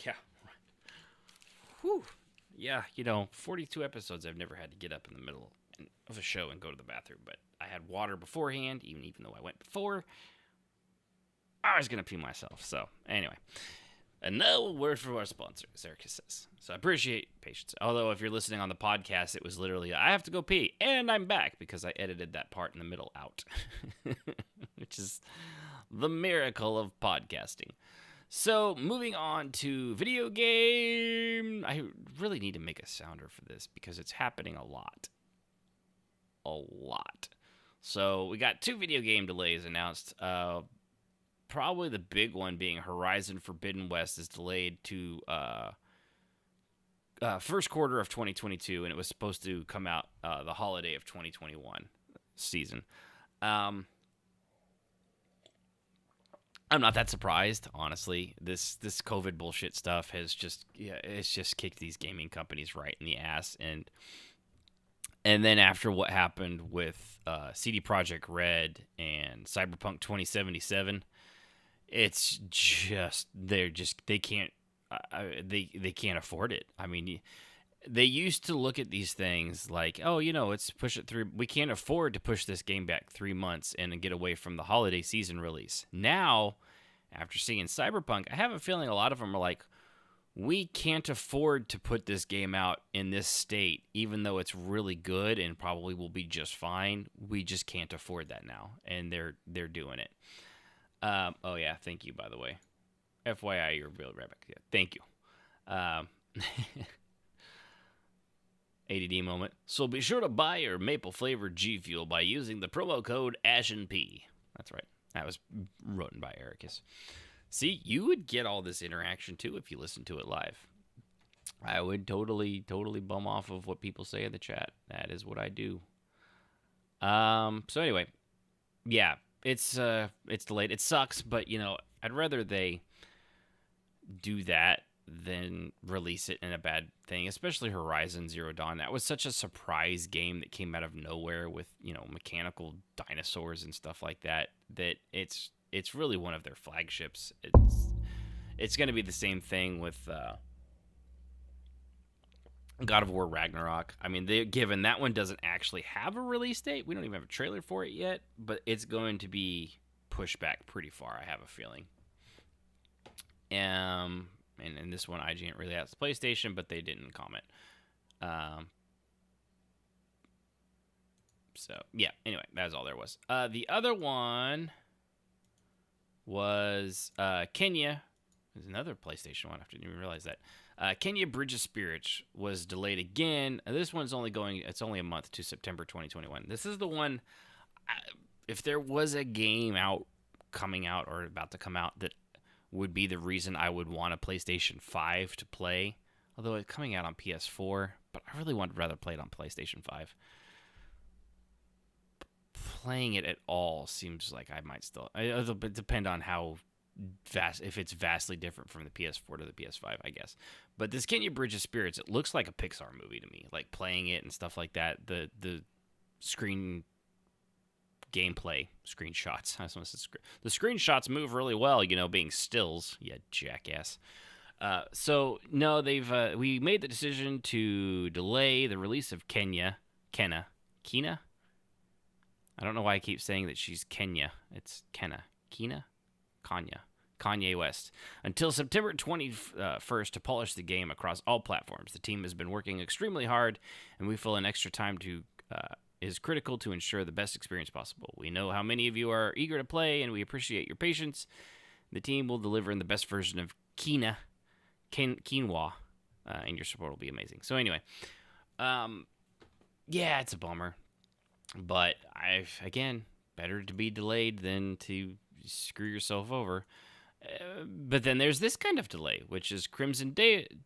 Yeah. Whew. Yeah, 42 episodes I've never had to get up in the middle of a show and go to the bathroom, but I had water beforehand, even though I went before. I was going to pee myself, so anyway. And now a word from our sponsor, as Erica says. So I appreciate patience. Although if you're listening on the podcast, it was literally, I have to go pee, and I'm back, because I edited that part in the middle out. Which is the miracle of podcasting. So, moving on to video game. I really need to make a sounder for this because it's happening a lot. A lot. So, we got 2 video game delays announced. Probably the big one being Horizon Forbidden West is delayed to first quarter of 2022, and it was supposed to come out the holiday of 2021 season. I'm not that surprised, honestly. This COVID bullshit stuff has it's just kicked these gaming companies right in the ass. And then after what happened with CD Projekt Red and Cyberpunk 2077, it's just they can't afford it. I mean, they used to look at these things like, oh, let's push it through. We can't afford to push this game back 3 months and get away from the holiday season release. Now, after seeing Cyberpunk, I have a feeling a lot of them are like, we can't afford to put this game out in this state, even though it's really good and probably will be just fine. We just can't afford that now, and they're doing it. Oh yeah, thank you, by the way. FYI, you're really right back. Yeah, thank you. ADD moment. So be sure to buy your maple-flavored G Fuel by using the promo code ASHNP. That's right. That was written by Ericus. See, you would get all this interaction, too, if you listened to it live. I would totally bum off of what people say in the chat. That is what I do. So anyway, yeah, it's delayed. It sucks, but, I'd rather they do that than release it in a bad thing, especially Horizon Zero Dawn. That was such a surprise game that came out of nowhere with, mechanical dinosaurs and stuff like that, that it's really one of their flagships. It's going to be the same thing with God of War Ragnarok. I mean, given that one doesn't actually have a release date, we don't even have a trailer for it yet, but it's going to be pushed back pretty far, I have a feeling. And this one, IGN really asked the PlayStation, but they didn't comment. So, yeah, anyway, that's all there was. The other one was Kenya. There's another PlayStation one. I didn't even realize that. Kenya Bridge of Spirits was delayed again. This one's it's only a month to September 2021. This is the one, if there was a game coming out or about to come out that would be the reason I would want a PlayStation 5 to play, although it's coming out on PS4, but I really would rather play it on PlayStation 5. Playing it at all seems like I might still... It'll depend on how if it's vastly different from the PS4 to the PS5, I guess. But this Kenya Bridge of Spirits, it looks like a Pixar movie to me. Like, playing it and stuff like that. The screen gameplay screenshots. The screenshots move really well, being stills. Yeah, jackass. So no, we made the decision to delay the release of Kena. I don't know why I keep saying that she's Kenya. It's Kenya. Kanye West, until September 21st to polish the game across all platforms. The team has been working extremely hard, and we feel an extra time is critical to ensure the best experience possible. We know how many of you are eager to play, and we appreciate your patience. The team will deliver in the best version of quinoa, and your support will be amazing. So anyway, yeah, it's a bummer, but again, better to be delayed than to screw yourself over. But then there's this kind of delay, which is Crimson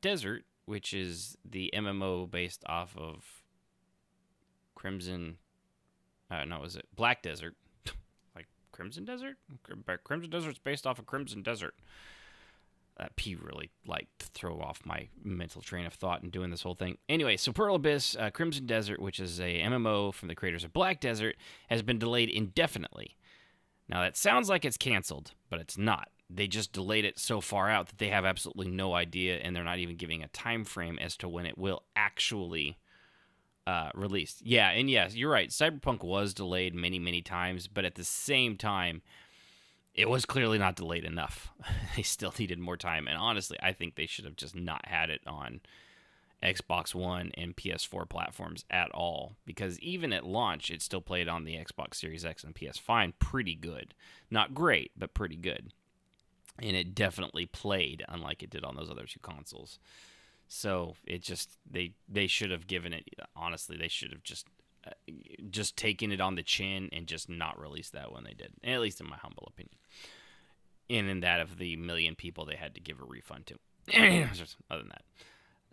Desert, which is the MMO based off of Black Desert? Like Crimson Desert? Crimson Desert's based off of Crimson Desert. That P really throw off my mental train of thought in doing this whole thing. Anyway, so Pearl Abyss, Crimson Desert, which is a MMO from the creators of Black Desert, has been delayed indefinitely. Now that sounds like it's canceled, but it's not. They just delayed it so far out that they have absolutely no idea, and they're not even giving a time frame as to when it will actually release. Yeah, and yes, you're right. Cyberpunk was delayed many, many times, but at the same time, it was clearly not delayed enough. They still needed more time, and honestly, I think they should have just not had it on Xbox One and PS4 platforms at all, because even at launch, it still played on the Xbox Series X and PS5 pretty good. Not great, but pretty good. And it definitely played unlike it did on those other two consoles. So it just they should have given it, honestly, they should have just taken it on the chin and just not released that when they did, at least in my humble opinion. And in that of the million people they had to give a refund to. Other than that.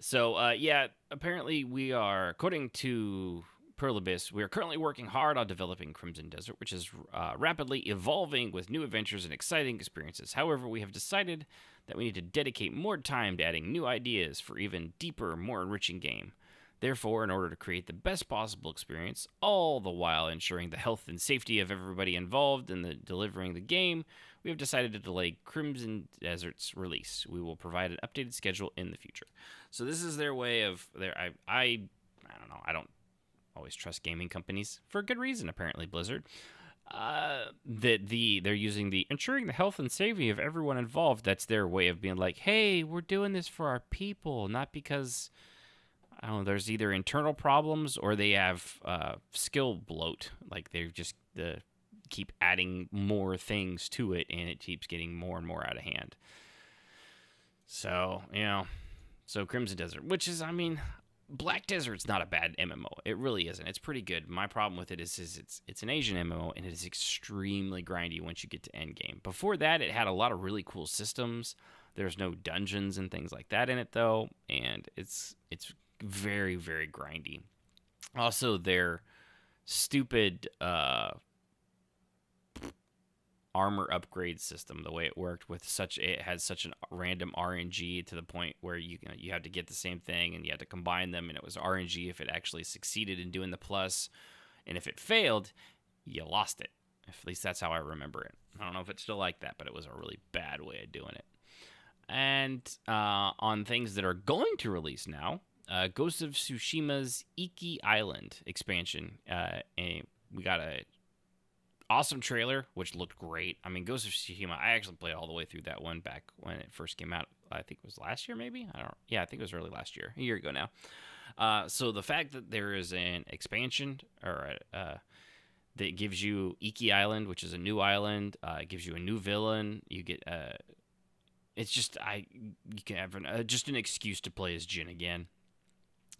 So, yeah, apparently we are, according to Pearl Abyss, we are currently working hard on developing Crimson Desert, which is rapidly evolving with new adventures and exciting experiences. However, we have decided that we need to dedicate more time to adding new ideas for even deeper, more enriching game. Therefore, in order to create the best possible experience, all the while ensuring the health and safety of everybody involved in delivering the game, we have decided to delay Crimson Desert's release. We will provide an updated schedule in the future. So this is their way of I don't know. I don't always trust gaming companies for a good reason. Apparently, Blizzard. They're using the ensuring the health and safety of everyone involved. That's their way of being like, hey, we're doing this for our people, not because I don't know. There's either internal problems or they have skill bloat. Like they just keep adding more things to it, and it keeps getting more and more out of hand. So Crimson Desert, which is, I mean, Black Desert's not a bad MMO. It really isn't. It's pretty good. My problem with it is it's an Asian MMO, and it is extremely grindy once you get to endgame. Before that, it had a lot of really cool systems. There's no dungeons and things like that in it, though, and it's very, very grindy. Also, their stupid armor upgrade system, the way it worked with it has such a random RNG to the point where you have to get the same thing and you had to combine them, and it was RNG if it actually succeeded in doing the plus, and if it failed, you lost it. At least that's how I remember it. I don't know if it's still like that, but it was a really bad way of doing it. And on things that are going to release now, Ghost of Tsushima's Iki Island expansion. And we got a awesome trailer, which looked great. I mean, Ghost of Tsushima, I actually played all the way through that one back when it first came out. I think it was last year, maybe? I think it was early last year. A year ago now. So the fact that there is an expansion or that gives you Iki Island, which is a new island, it gives you a new villain. You get it's just you can have just an excuse to play as Jin again.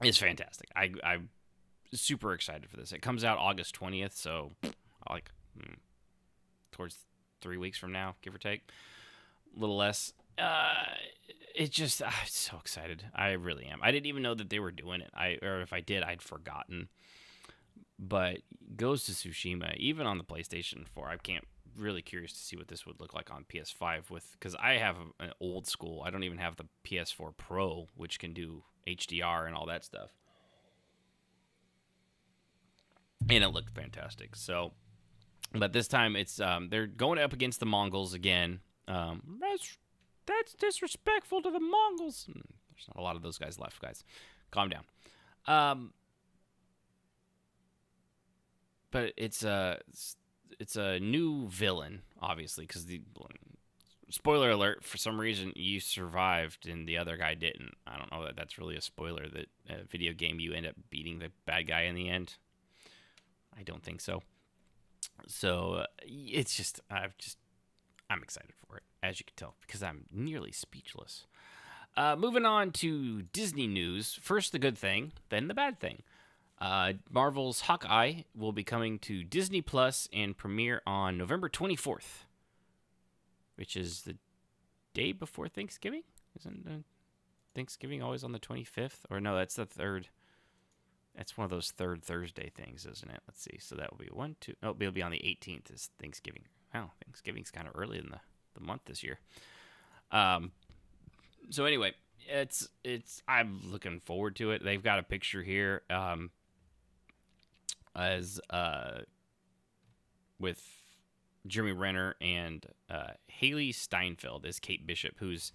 It's fantastic. I'm super excited for this. It comes out August 20th, so like towards 3 weeks from now, give or take, a little less. It just I'm so excited. I really am. I didn't even know that they were doing it. Or if I did, I'd forgotten. But Ghost of Tsushima, even on the PlayStation 4, I can't really curious to see what this would look like on PS5 because I have an old school. I don't even have the PS4 Pro, which can do HDR and all that stuff. And it looked fantastic. So, but this time it's they're going up against the Mongols again. That's disrespectful to the Mongols. There's not a lot of those guys left, guys. Calm down. But it's a new villain, obviously, because the spoiler alert, for some reason you survived and the other guy didn't. I don't know that that's really a spoiler, that a video game you end up beating the bad guy in the end. I don't think so. So it's just I'm excited for it, as you can tell, because I'm nearly speechless. Moving on to Disney news. First the good thing, then the bad thing. Marvel's Hawkeye will be coming to Disney Plus and premiere on November 24th, which is the day before Thanksgiving. Isn't Thanksgiving always on the 25th? Or no, that's the third. That's one of those third Thursday things, isn't it? Let's see. So that will be 1, 2. Oh, it'll be on the 18th is Thanksgiving. Wow, Thanksgiving's kind of early in the month this year. So anyway, it's I'm looking forward to it. They've got a picture here. As with Jeremy Renner and Haley Steinfeld as Kate Bishop, who's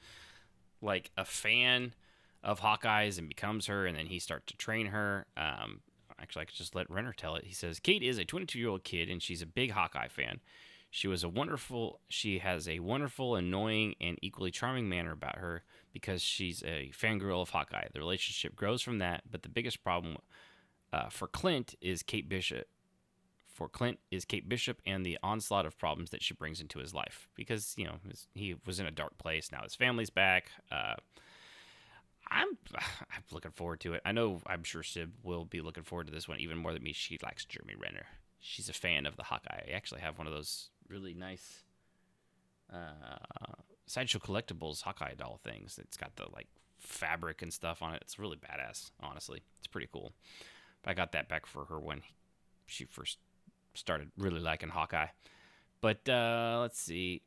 like a fan of Hawkeye's and becomes her, and then he starts to train her. Actually, I could just let Renner tell it. He says, Kate is a 22-year-old kid, and she's a big Hawkeye fan. She has a wonderful, annoying, and equally charming manner about her because she's a fangirl of Hawkeye. The relationship grows from that, but the biggest problem for Clint is Kate Bishop. For Clint is Kate Bishop and the onslaught of problems that she brings into his life. Because, he was in a dark place. Now his family's back. I'm looking forward to it. I'm sure Sib will be looking forward to this one even more than me. She likes Jeremy Renner. She's a fan of the Hawkeye. I actually have one of those really nice Sideshow Collectibles Hawkeye doll things. It's got the fabric and stuff on it. It's really badass, honestly. It's pretty cool. But I got that back for her when she first started really liking Hawkeye. But let's see.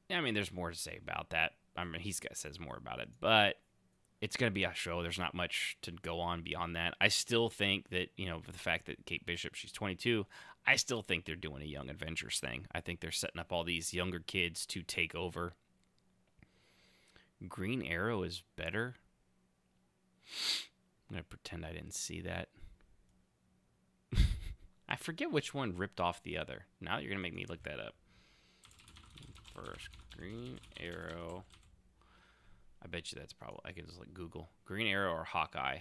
I mean, there's more to say about that. I mean, says more about it. But it's going to be a show. There's not much to go on beyond that. I still think that, for the fact that Kate Bishop, she's 22, I still think they're doing a Young Avengers thing. I think they're setting up all these younger kids to take over. Green Arrow is better. I'm going to pretend I didn't see that. I forget which one ripped off the other. Now you're going to make me look that up. First, Green Arrow. I bet you that's probably... I can just Google. Green Arrow or Hawkeye.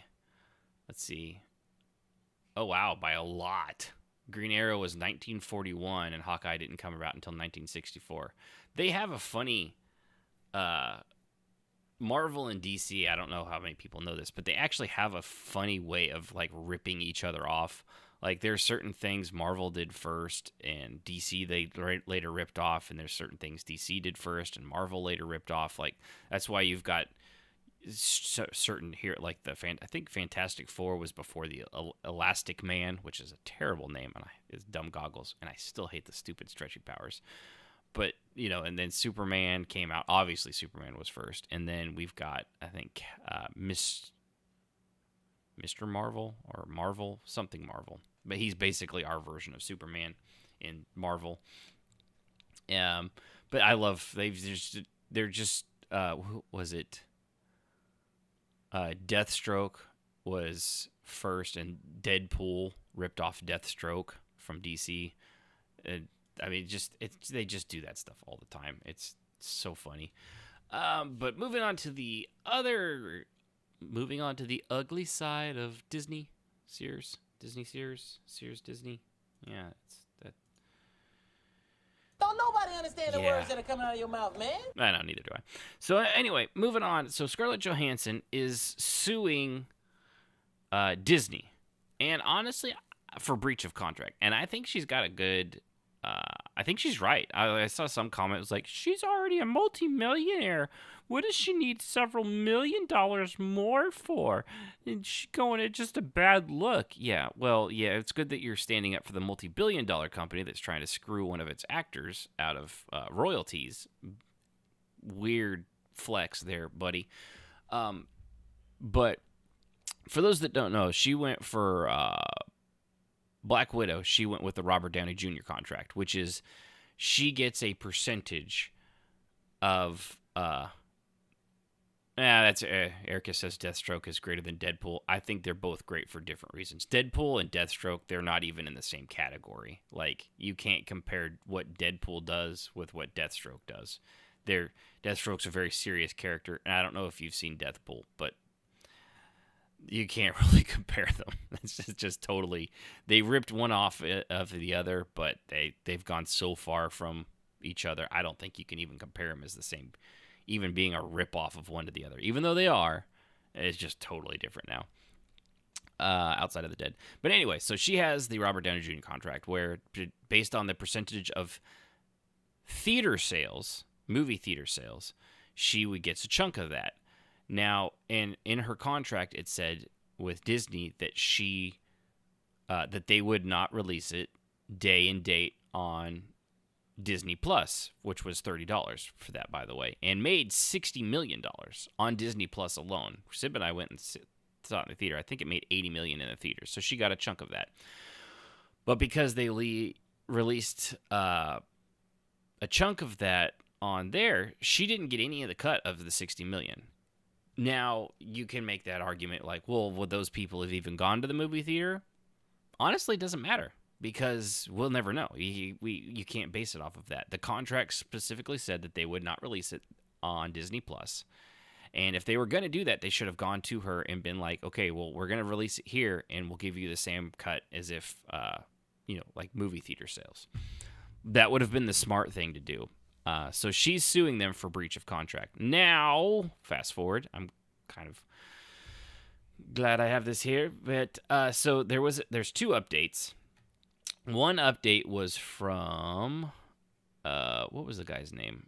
Let's see. Oh, wow. By a lot. Green Arrow was 1941, and Hawkeye didn't come about until 1964. They have a funny... Marvel and DC, I don't know how many people know this, but they actually have a funny way of ripping each other off. There's certain things Marvel did first and DC they later ripped off, and there's certain things DC did first and Marvel later ripped off. That's why you've got certain here, I think Fantastic Four was before the Elastic Man, which is a terrible name, and it's dumb goggles, and I still hate the stupid stretchy powers. But, and then Superman came out. Obviously, Superman was first. And then we've got, I think, Mr. Marvel or Marvel, something Marvel. But he's basically our version of Superman in Marvel. But I love, they're just, who was it? Deathstroke was first, and Deadpool ripped off Deathstroke from DC. They just do that stuff all the time. It's so funny. But moving on to the ugly side of Disney, Sears, Disney. Yeah, it's that. Don't nobody understand the words that are coming out of your mouth, man. I know, neither do I. So anyway, moving on. So Scarlett Johansson is suing Disney, and honestly, for breach of contract. And I think she's got a good. I think she's right. I saw some comment. It was like, she's already a multi-millionaire. What does she need several $1 million more for? And she's going at just a bad look. Yeah, well, yeah, it's good that you're standing up for the multi-billion-dollar company that's trying to screw one of its actors out of royalties. Weird flex there, buddy. But for those that don't know, she went for Black Widow. She went with the Robert Downey Jr. contract, which is she gets a percentage of Erica says Deathstroke is greater than Deadpool. I think they're both great for different reasons. Deadpool and Deathstroke, they're not even in the same category. Like, you can't compare what Deadpool does with what Deathstroke does. Deathstroke's a very serious character, and I don't know if you've seen Deathpool, but you can't really compare them. It's just totally, they ripped one off of the other, but they've gone so far from each other. I don't think you can even compare them as the same, even being a rip-off of one to the other. Even though they are, it's just totally different now, outside of the dead. But anyway, so she has the Robert Downey Jr. contract where, based on the percentage of theater sales, movie theater sales, she gets a chunk of that. Now, in her contract, it said with Disney that that they would not release it day and date on Disney Plus, which was $30 for that, by the way, and made $60 million on Disney Plus alone. Sib and I went and saw it in the theater. I think it made $80 million in the theater, so she got a chunk of that. But because they released a chunk of that on there, she didn't get any of the cut of the $60 million. Now, you can make that argument like, well, would those people have even gone to the movie theater? Honestly, it doesn't matter, because we'll never know. You can't base it off of that. The contract specifically said that they would not release it on Disney Plus. And if they were going to do that, they should have gone to her and been like, okay, well, we're going to release it here, and we'll give you the same cut as if, like movie theater sales. That would have been the smart thing to do. So she's suing them for breach of contract. Now, fast forward, I'm kind of glad I have this here. But so there's two updates. One update was from what was the guy's name?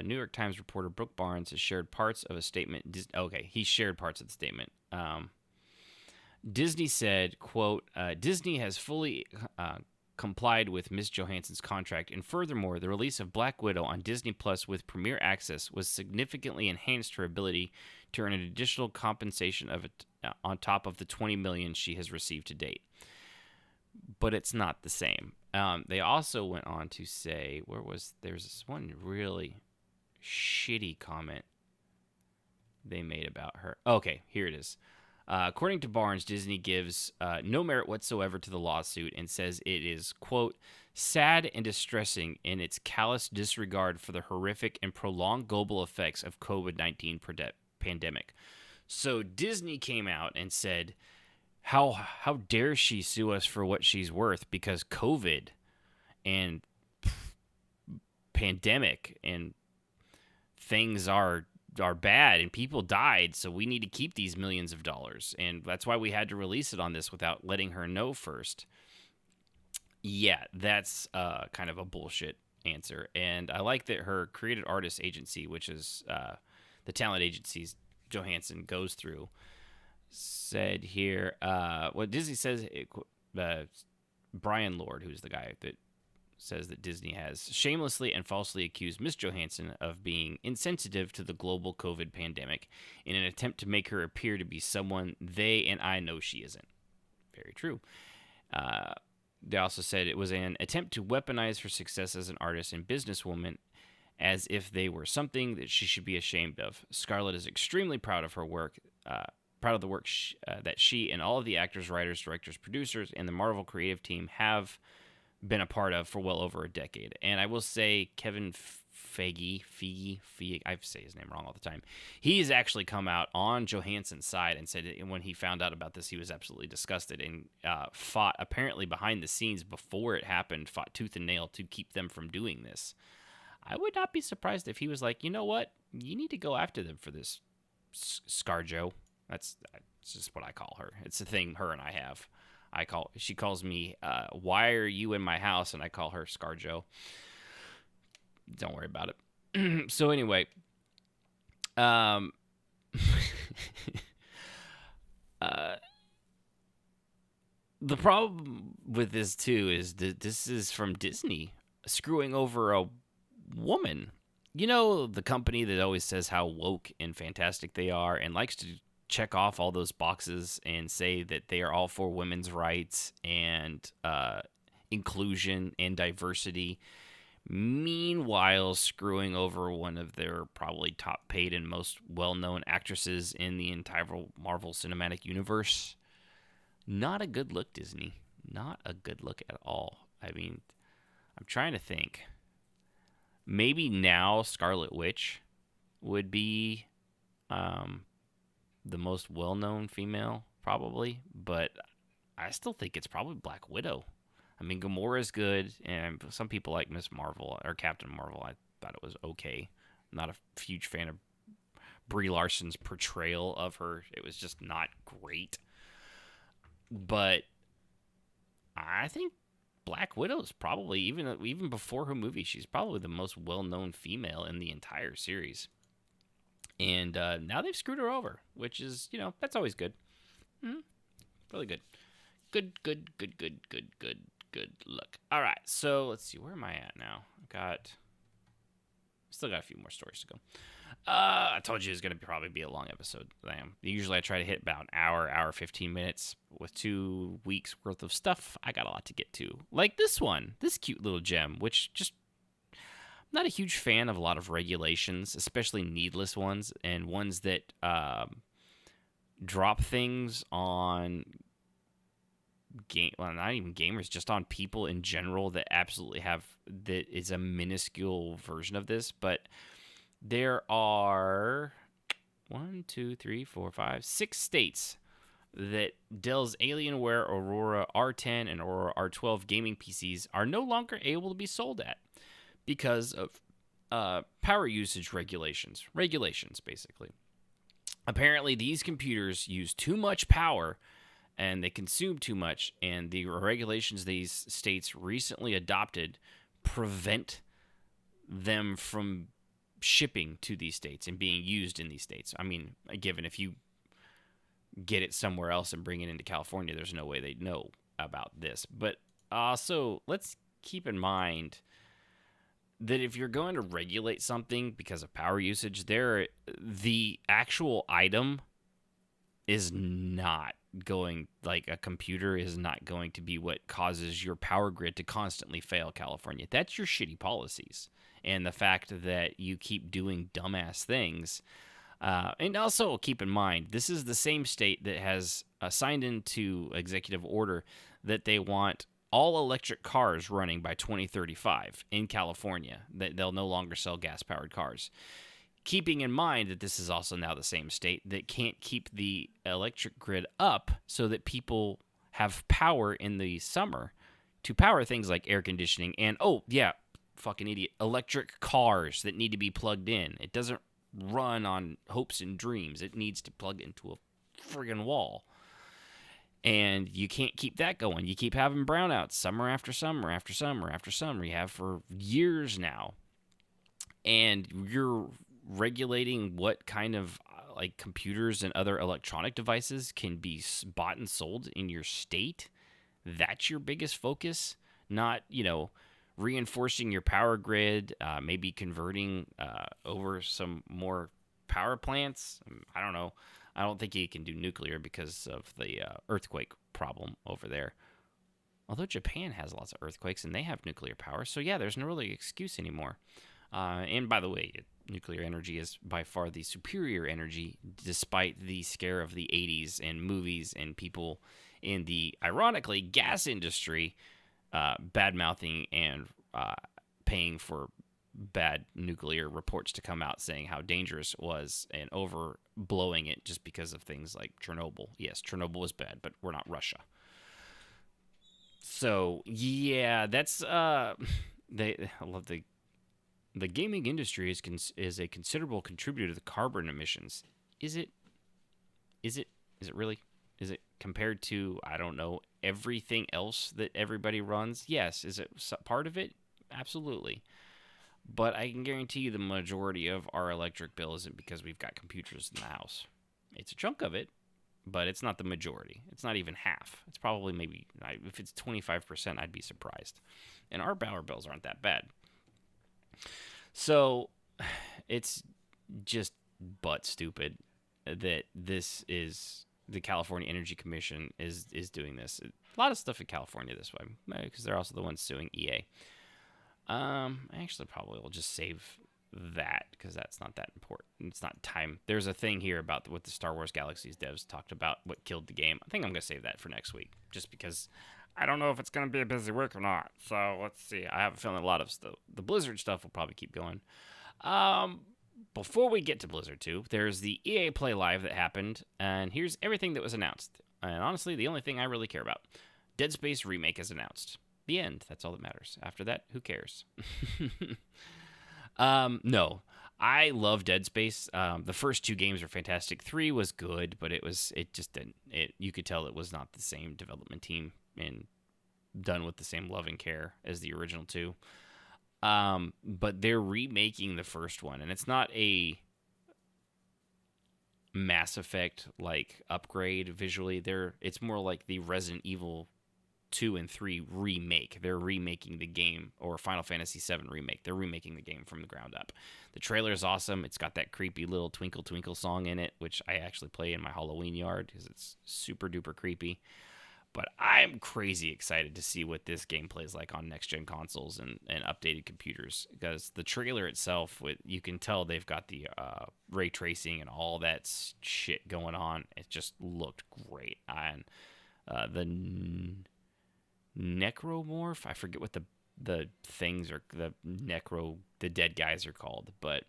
New York Times reporter Brooke Barnes has shared parts of a statement. He shared parts of the statement. Disney said, quote, Disney has fully complied with Ms. Johansson's contract, and furthermore, the release of Black Widow on Disney Plus with Premier Access was significantly enhanced her ability to earn an additional compensation of it on top of the $20 million she has received to date. But it's not the same. They also went on to say, there's this one really shitty comment they made about her. Okay, here it is. According to Barnes, Disney gives no merit whatsoever to the lawsuit and says it is, quote, sad and distressing in its callous disregard for the horrific and prolonged global effects of COVID-19 pandemic. So Disney came out and said, how dare she sue us for what she's worth, because COVID and pandemic and things are bad and people died, so we need to keep these millions of dollars, and that's why we had to release it on this without letting her know first. Yeah, that's kind of a bullshit answer. And I like that her creative artist agency, which is the talent agencies Johansson goes through, said here, what Disney says, Brian Lord, who's the guy that says that Disney has shamelessly and falsely accused Miss Johansson of being insensitive to the global COVID pandemic in an attempt to make her appear to be someone they and I know she isn't. Very true. They also said it was an attempt to weaponize her success as an artist and businesswoman as if they were something that she should be ashamed of. Scarlett is extremely proud of her work, proud of the work that she and all of the actors, writers, directors, producers, and the Marvel creative team have been a part of for well over a decade. And I will say Kevin Feige, I say his name wrong all the time. He's actually come out on Johansson's side and said when he found out about this, he was absolutely disgusted and fought, apparently behind the scenes before it happened, fought tooth and nail to keep them from doing this. I would not be surprised if he was like, you know what? You need to go after them for this, ScarJo. That's just what I call her. It's a thing her and I have. She calls me, why are you in my house? And I call her ScarJo. Don't worry about it. So anyway, the problem with this too is that this is from Disney screwing over a woman. You know, the company that always says how woke and fantastic they are and likes to check off all those boxes and say that they are all for women's rights and inclusion and diversity. Meanwhile, screwing over one of their probably top paid and most well-known actresses in the entire Marvel Cinematic Universe. Not a good look, Disney. Not a good look at all. I mean, I'm trying to think. Maybe now Scarlet Witch would be the most well-known female, probably, but I still think it's probably Black Widow. I mean, Gamora's good, and some people like Miss Marvel, or Captain Marvel. I thought it was okay. I'm not a huge fan of Brie Larson's portrayal of her. It was just not great. But I think Black Widow is probably, even before her movie, she's probably the most well-known female in the entire series. And now they've screwed her over, which is, that's always good. Really good. Good look. All right, so let's see. Where am I at now? Still got a few more stories to go. I told you it was going to probably be a long episode. Usually I try to hit about an hour, 15 minutes. With 2 weeks worth of stuff, I got a lot to get to. Like this one, this cute little gem, which just... I'm not a huge fan of a lot of regulations, especially needless ones, and ones that drop things on... not even gamers, just on people in general that absolutely that is a minuscule version of this. But there are 6 states that Dell's Alienware Aurora R10 and Aurora R12 gaming PCs are no longer able to be sold at because of power usage regulations. Regulations, basically. Apparently, these computers use too much power and they consume too much, and the regulations these states recently adopted prevent them from shipping to these states and being used in these states. I mean, given if you get it somewhere else and bring it into California, there's no way they'd know about this. But also, let's keep in mind that if you're going to regulate something because of power usage, the actual item is not going, like a computer is not going to be what causes your power grid to constantly fail, California. That's your shitty policies and the fact that you keep doing dumbass things. And also keep in mind, this is the same state that has signed into executive order that they want all electric cars running by 2035 in California, that they'll no longer sell gas-powered cars. Keeping in mind that this is also now the same state that can't keep the electric grid up so that people have power in the summer to power things like air conditioning and, oh, yeah, fucking idiot, electric cars that need to be plugged in. It doesn't run on hopes and dreams. It needs to plug into a friggin' wall. And you can't keep that going. You keep having brownouts summer after summer after summer after summer. You have for years now. And you're regulating what kind of like computers and other electronic devices can be bought and sold in your state. that's your biggest focus, not, reinforcing your power grid, maybe converting over some more power plants. I don't know. I don't think you can do nuclear because of the earthquake problem over there. Although Japan has lots of earthquakes and they have nuclear power. So, yeah, there's no really excuse anymore. And by the way, nuclear energy is by far the superior energy, despite the scare of the 80s and movies and people in the, ironically, gas industry bad-mouthing and paying for bad nuclear reports to come out saying how dangerous it was and overblowing it just because of things like Chernobyl. Yes, Chernobyl was bad, but we're not Russia. So, yeah, that's I love the gaming industry is a considerable contributor to the carbon emissions. Is it really? Is it compared to, I don't know, everything else that everybody runs? Yes. Is it part of it? Absolutely. But I can guarantee you the majority of our electric bill isn't because we've got computers in the house. It's a chunk of it, but it's not the majority. It's not even half. It's probably maybe, if it's 25%, I'd be surprised. And our power bills aren't that bad. So it's just butt stupid that this is the California Energy Commission is doing this. A lot of stuff in California this way, because they're also the ones suing EA. Actually, probably will just save that because that's not that important. It's not time. There's a thing here about what the Star Wars Galaxies devs talked about, what killed the game. I think I'm going to save that for next week, just because I don't know if it's going to be a busy week or not. So let's see. I have a feeling a lot of the Blizzard stuff will probably keep going. Before we get to Blizzard 2, there's the EA Play Live that happened, and here's everything that was announced. And honestly, the only thing I really care about. Dead Space Remake is announced. The end. That's all that matters. After that, who cares? No. I love Dead Space. The first 2 games are fantastic. 3 was good, but it just didn't. You could tell it was not the same development team and done with the same love and care as the original 2. But they're remaking the first one, and it's not a Mass Effect like upgrade visually. It's more like the Resident Evil 2 and 3 remake. They're remaking the game, or Final Fantasy VII remake. They're remaking the game from the ground up. The trailer is awesome. It's got that creepy little Twinkle Twinkle song in it, which I actually play in my Halloween yard because it's super duper creepy. But I'm crazy excited to see what this game plays like on next-gen consoles and updated computers. Because the trailer itself, you can tell they've got the ray tracing and all that shit going on. It just looked great. And the necromorph, I forget what the things are, the dead guys are called. But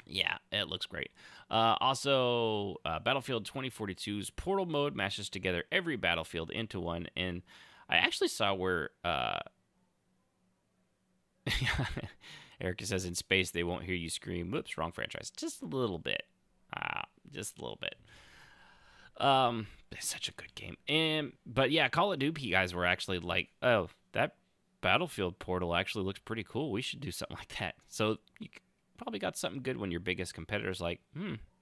yeah, it looks great. Also, Battlefield 2042's Portal mode mashes together every Battlefield into one. And I actually saw where Erica says in space they won't hear you scream. Whoops, wrong franchise. Just a little bit. Just a little bit. It's such a good game. But yeah, Call of Duty guys were actually like, oh, that Battlefield Portal actually looks pretty cool. We should do something like that. So you probably got something good when your biggest competitor's like,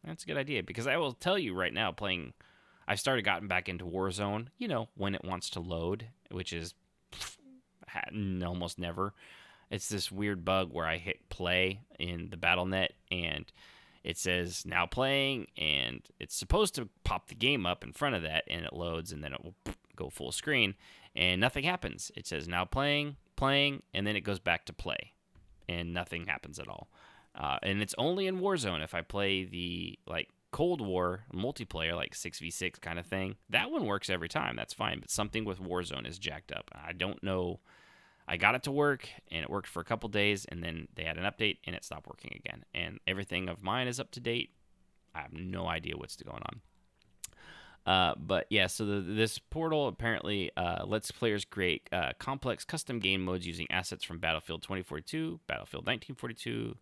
that's a good idea. Because I will tell you right now, I've gotten back into Warzone, when it wants to load, which is almost never. It's this weird bug where I hit play in the BattleNet and it says now playing, and it's supposed to pop the game up in front of that, and it loads, and then it will go full screen, and nothing happens. It says now playing, and then it goes back to play, and nothing happens at all. And it's only in Warzone. If I play the Cold War multiplayer, 6v6 kind of thing, that one works every time. That's fine. But something with Warzone is jacked up. I don't know. I got it to work, and it worked for a couple days, and then they had an update, and it stopped working again. And everything of mine is up to date. I have no idea what's going on. But yeah, so this portal apparently lets players create complex custom game modes using assets from Battlefield 2042, Battlefield 1942,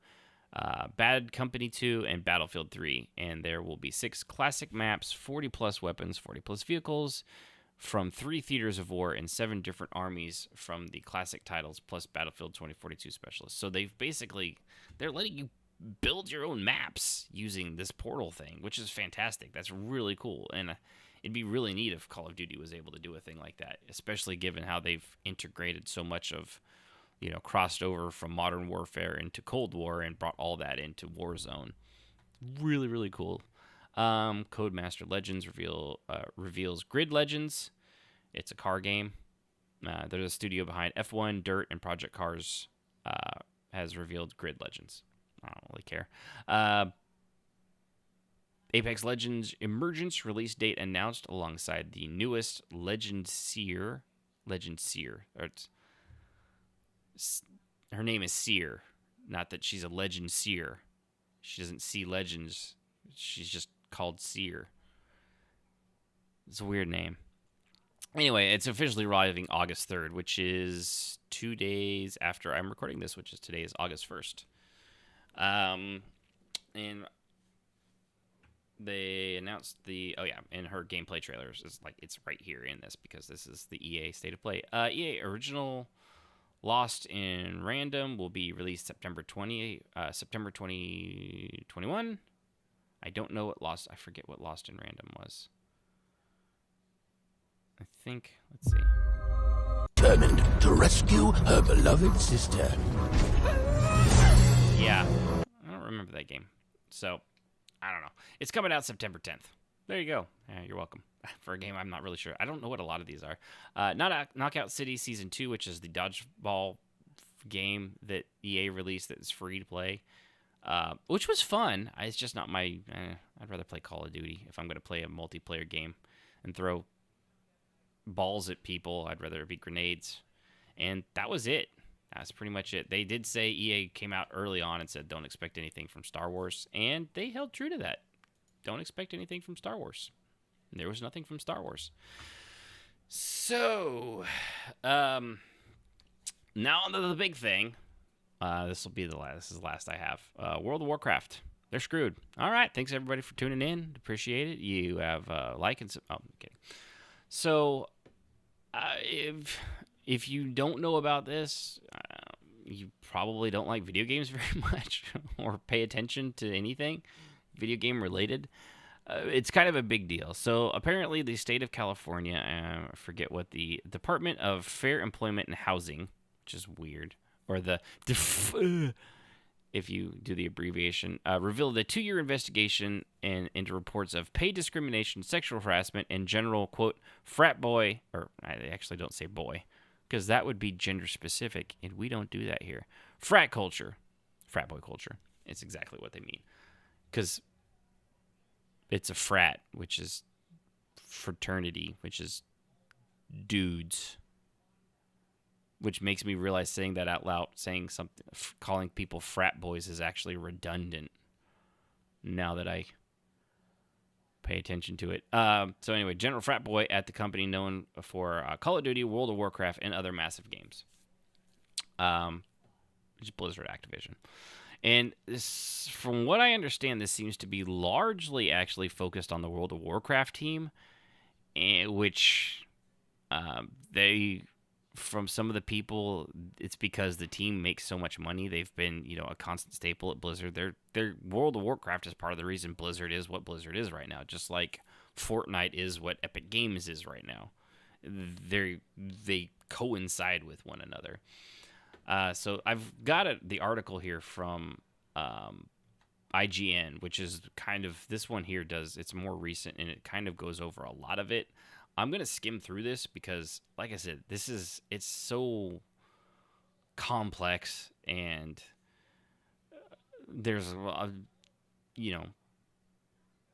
Bad Company 2, and Battlefield 3. And there will be 6 classic maps, 40-plus weapons, 40-plus vehicles, from 3 theaters of war and 7 different armies from the classic titles, plus Battlefield 2042 specialists. So they're letting you build your own maps using this portal thing, which is fantastic. That's really cool. And It'd be really neat if Call of Duty was able to do a thing like that, especially given how they've integrated so much of, crossed over from Modern Warfare into Cold War and brought all that into Warzone. Really, really cool. Codemaster Legends reveals Grid Legends. It's a car game. There's a studio behind F1, Dirt, and Project Cars has revealed Grid Legends. I don't really care. Apex Legends Emergence release date announced alongside the newest Legend Seer. Her name is Seer. Not that she's a Legend Seer. She doesn't see legends. She's just called Seer. It's a weird name. Anyway, it's officially arriving August 3rd, which is 2 days after I'm recording this, which is today is August 1st. And they announced and her gameplay trailers is it's right here in this because this is the EA State of Play. EA original Lost in Random will be released September 2021. I don't know what I forget what Lost in Random was. I think, let's see. Determined to rescue her beloved sister. Yeah, I don't remember that game. So, I don't know. It's coming out September 10th. There you go. Yeah, you're welcome. For a game I'm not really sure. I don't know what a lot of these are. Knockout City Season 2, which is the dodgeball game that EA released that is free to play, which was fun. It's just not my... I'd rather play Call of Duty if I'm going to play a multiplayer game and throw balls at people. I'd rather it be grenades. And that was it. That's pretty much it. They did say EA came out early on and said don't expect anything from Star Wars, and they held true to that. Don't expect anything from Star Wars. And there was nothing from Star Wars. So, now on to the big thing. This will be the last. This is the last I have. World of Warcraft. They're screwed. All right. Thanks everybody for tuning in. Appreciate it. You have like and I'm kidding. So, if you don't know about this, you probably don't like video games very much or pay attention to anything video game related. It's kind of a big deal. So apparently the state of California, I forget what the Department of Fair Employment and Housing, which is weird, or if you do the abbreviation, revealed a 2-year investigation into reports of pay discrimination, sexual harassment, and general, quote, frat boy, or I actually don't say boy, because that would be gender specific, and we don't do that here. Frat boy culture. It's exactly what they mean. Because it's a frat, which is fraternity, which is dudes. Which makes me realize saying that out loud, saying something, calling people frat boys is actually redundant now that I pay attention to it. So anyway, general frat boy at the company known for Call of Duty, World of Warcraft, and other massive games. Which is Blizzard Activision. And this, from what I understand, this seems to be largely actually focused on the World of Warcraft team, which they, from some of the people, it's because the team makes so much money. They've been, a constant staple at Blizzard. Their World of Warcraft is part of the reason Blizzard is what Blizzard is right now, just like Fortnite is what Epic Games is right now. They coincide with one another. So I've got the article here from IGN, which is kind of, this one here it's more recent and it kind of goes over a lot of it. I'm going to skim through this because, like I said, it's so complex and there's,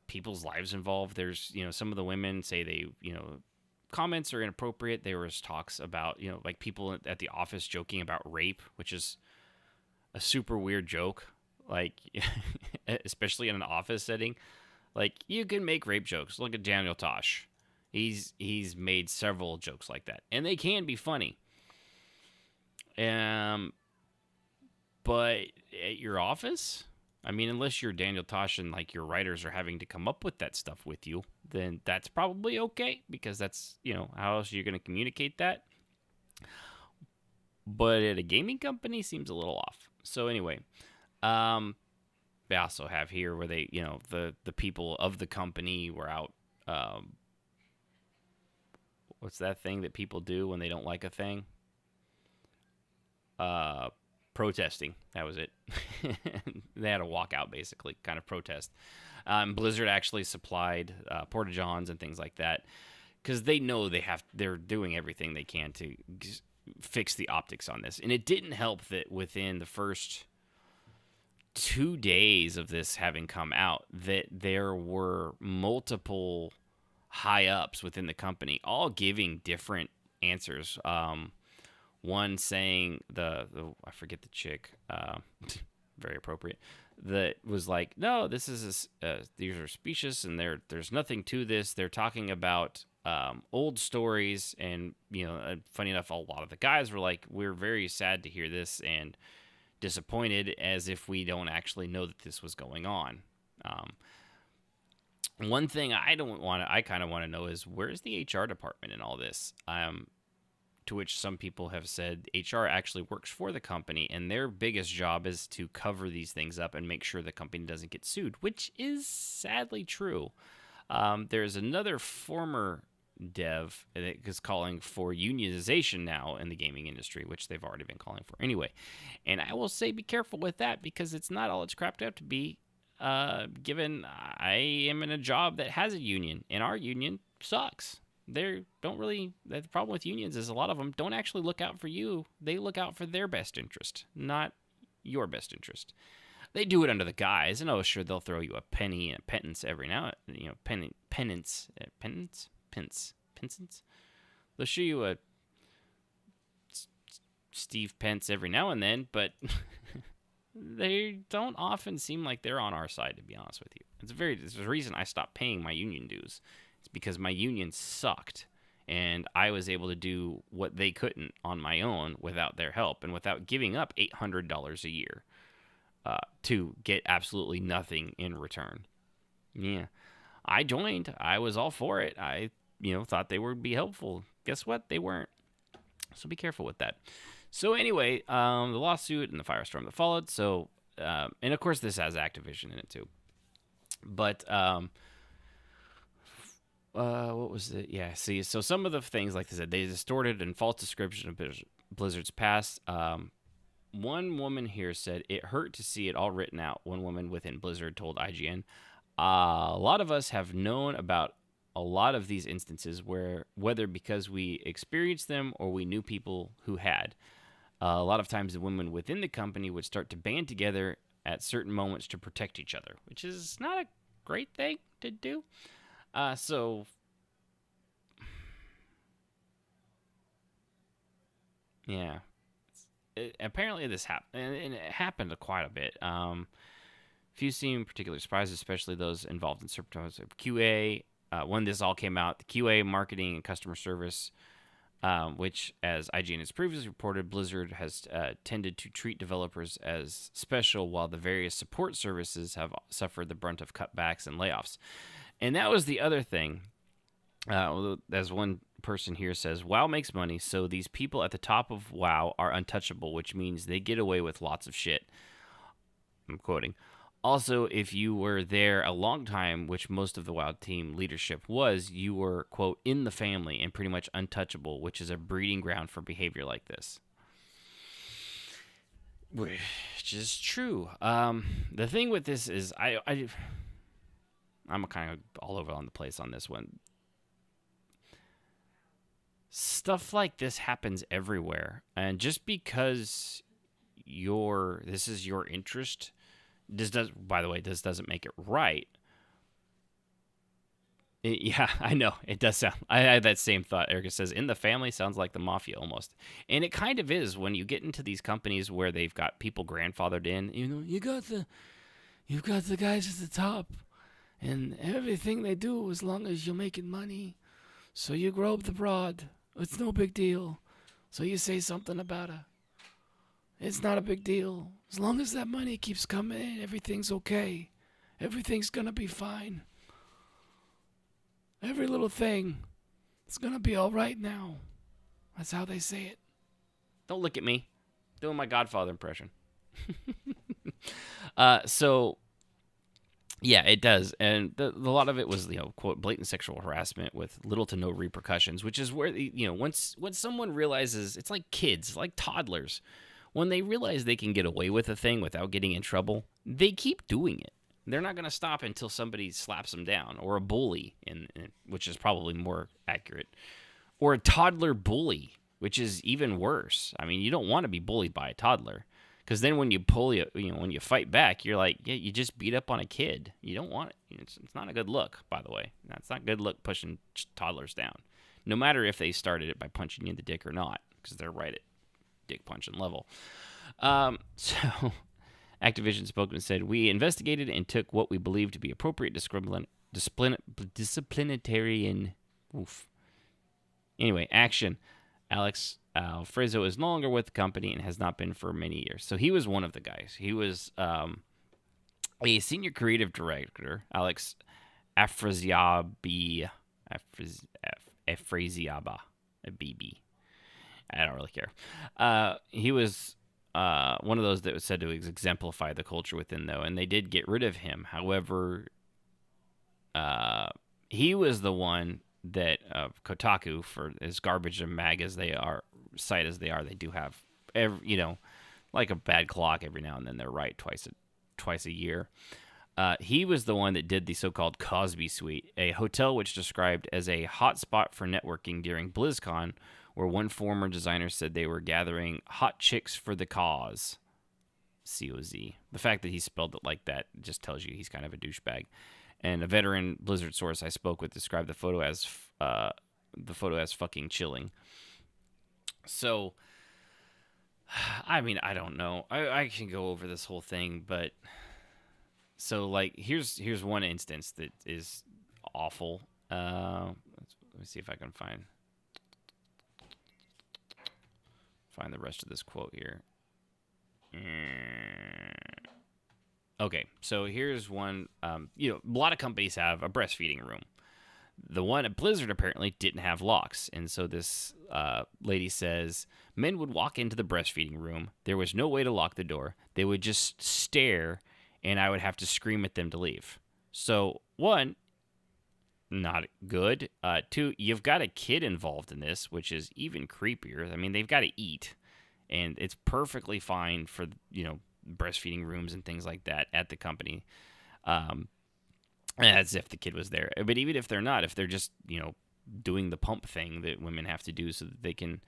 people's lives involved. There's, some of the women say they, comments are inappropriate. There was talks about, like people at the office joking about rape, which is a super weird joke, like, especially in an office setting. Like, you can make rape jokes. Look at Daniel Tosh. He's made several jokes like that, and they can be funny. But at your office, I mean, unless you're Daniel Tosh and like your writers are having to come up with that stuff with you, then that's probably okay because that's, how else are you going to communicate that? But at a gaming company seems a little off. So anyway, they also have here where they, the people of the company were out what's that thing that people do when they don't like a thing? Protesting. That was it. They had a walkout, basically, kind of protest. Blizzard actually supplied porta-johns and things like that because they know they're doing everything they can to fix the optics on this. And it didn't help that within the first 2 days of this having come out, that there were multiple high-ups within the company all giving different answers. One saying I forget the chick, very appropriate, that was like, no, this is these are specious and there's nothing to this. They're talking about old stories, and funny enough, a lot of the guys were like, we're very sad to hear this and disappointed, as if we don't actually know that this was going on. One thing I kind of want to know is, where's the HR department in all this? To which some people have said HR actually works for the company, and their biggest job is to cover these things up and make sure the company doesn't get sued, which is sadly true. There's another former dev that is calling for unionization now in the gaming industry, which they've already been calling for anyway. And I will say be careful with that, because it's not all it's cracked up to be, given I am in a job that has a union, and our union sucks. The problem with unions is a lot of them don't actually look out for you. They look out for their best interest, not your best interest. They do it under the guise, and sure, they'll throw you a penny and a penance every now and penance. They'll show you a Steve Pence every now and then, but they don't often seem like they're on our side, to be honest with you. There's a reason I stopped paying my union dues. It's because my union sucked, and I was able to do what they couldn't on my own without their help, and without giving up $800 a year to get absolutely nothing in return. Yeah, I joined. I was all for it. I thought they would be helpful. Guess what? They weren't. So be careful with that. So anyway, the lawsuit and the firestorm that followed. So, and of course this has Activision in it too. But what was it? Yeah, see, so some of the things, like I said, they distorted and false description of Blizzard's past. One woman here said, it hurt to see it all written out. One woman within Blizzard told IGN, a lot of us have known about a lot of these instances, whether because we experienced them or we knew people who had. A lot of times the women within the company would start to band together at certain moments to protect each other, which is not a great thing to do. Yeah. Apparently this happened, and it happened quite a bit. Few seem particularly surprised, especially those involved in certain types of QA. When this all came out, the QA, marketing, and customer service, which, as IGN has previously reported, Blizzard has tended to treat developers as special, while the various support services have suffered the brunt of cutbacks and layoffs. And that was the other thing. As one person here says, WoW makes money, so these people at the top of WoW are untouchable, which means they get away with lots of shit. I'm quoting. Also, if you were there a long time, which most of the WoW team leadership was, you were, quote, in the family and pretty much untouchable, which is a breeding ground for behavior like this. Which is true. The thing with this is I'm kind of all over on the place on this one. Stuff like this happens everywhere. And just because this is your interest, this doesn't make it right. Yeah, I know. It does sound... I had that same thought. Erica says, in the family sounds like the mafia almost. And it kind of is when you get into these companies where they've got people grandfathered in. You've got the guys at the top, and everything they do, as long as you're making money. So you grow up the broad. It's no big deal. So you say something about her. It's not a big deal. As long as that money keeps coming in, everything's okay. Everything's gonna be fine. Every little thing is gonna be all right now. That's how they say it. Don't look at me. Doing my Godfather impression. So Yeah, it does, and a lot of it was, quote, blatant sexual harassment with little to no repercussions, which is where once when someone realizes, it's like kids, like toddlers, when they realize they can get away with a thing without getting in trouble, they keep doing it. They're not going to stop until somebody slaps them down, or a bully, which is probably more accurate, or a toddler bully, which is even worse. I mean, you don't want to be bullied by a toddler. Because then when you when you fight back, you're like, yeah, you just beat up on a kid. You don't want it. It's not a good look, by the way. That's not a good look pushing toddlers down. No matter if they started it by punching you in the dick or not, because they're right at dick punching level. So Activision spokesman said, we investigated and took what we believed to be appropriate disciplinary action. Alex Alfrezo is no longer with the company and has not been for many years. So he was one of the guys. He was a senior creative director, Alex Afrasiaba, BB. I don't really care. He was one of those that was said to exemplify the culture within, though, and they did get rid of him. However, he was the one that Kotaku, for as garbage and mag as they are, site as they are, they do have like a bad clock. Every now and then they're right twice a year. He was the one that did the so-called Cosby Suite, a hotel which described as a hotspot for networking during BlizzCon, where one former designer said they were gathering hot chicks for the cause. C-O-Z. The fact that he spelled it like that just tells you he's kind of a douchebag. And a veteran Blizzard source I spoke with described the photo as fucking chilling. So, I mean, I don't know. I can go over this whole thing, but so like here's one instance that is awful. Let me see if I can find the rest of this quote here. Okay, so here's one. A lot of companies have a breastfeeding room. The one at Blizzard apparently didn't have locks, and so this lady says men would walk into the breastfeeding room. There was no way to lock the door. They would just stare, and I would have to scream at them to leave. So, one, not good. Two, you've got a kid involved in this, which is even creepier. I mean, they've got to eat, and it's perfectly fine for, breastfeeding rooms and things like that at the company, as if the kid was there. But even if they're not, if they're just doing the pump thing that women have to do so that they can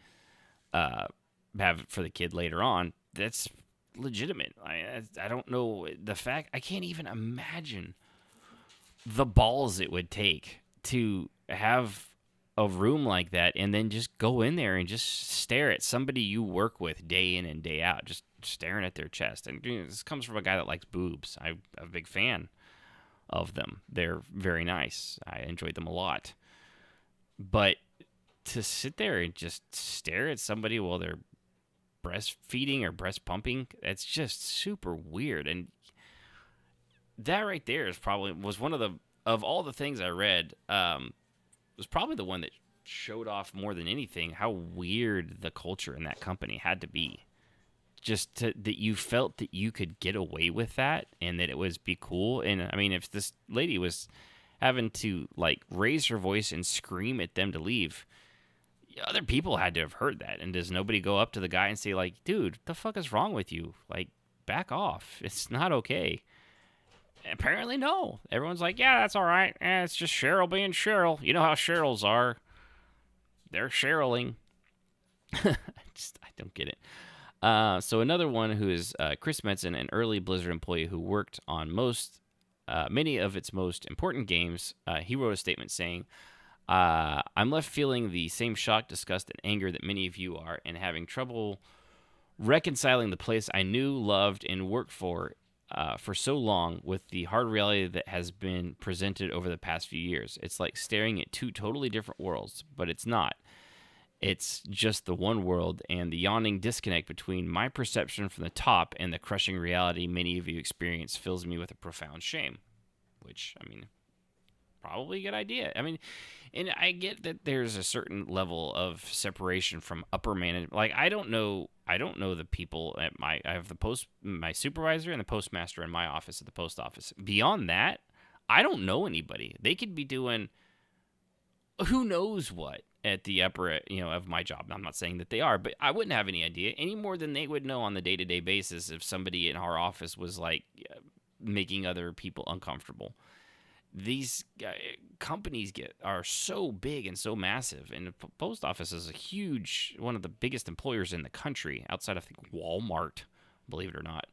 have it for the kid later on, that's legitimate. I don't know the fact. I can't even imagine the balls it would take to have a room like that and then just go in there and just stare at somebody you work with day in and day out, just staring at their chest. And this comes from a guy that likes boobs. I'm a big fan of them. They're very nice. I enjoyed them a lot. But to sit there and just stare at somebody while they're breastfeeding or breast pumping, it's just super weird. And that right there was one of all the things I read, was probably the one that showed off more than anything how weird the culture in that company had to be. Just that you felt that you could get away with that and that it was be cool. And I mean, if this lady was having to like raise her voice and scream at them to leave, other people had to have heard that. And does nobody go up to the guy and say like, dude, the fuck is wrong with you? Like, back off. It's not okay. Apparently, no. Everyone's like, yeah, that's all right. It's just Cheryl being Cheryl. You know how Cheryls are. They're Cheryling. I don't get it. So another one who is Chris Metzen, an early Blizzard employee who worked on many of its most important games. He wrote a statement saying, I'm left feeling the same shock, disgust, and anger that many of you are, and having trouble reconciling the place I knew, loved, and worked for so long with the hard reality that has been presented over the past few years. It's like staring at two totally different worlds, but it's not. It's just the one world, and the yawning disconnect between my perception from the top and the crushing reality many of you experience fills me with a profound shame. Which, I mean, probably a good idea. I mean, and I get that there's a certain level of separation from upper management. Like, I don't know the people at I have my supervisor and the postmaster in my office at the post office. Beyond that, I don't know anybody. They could be doing who knows what at the upper, of my job. I'm not saying that they are, but I wouldn't have any idea any more than they would know on the day-to-day basis if somebody in our office was like making other people uncomfortable. These companies are so big and so massive, and the post office is one of the biggest employers in the country, outside of, I think, Walmart, believe it or not.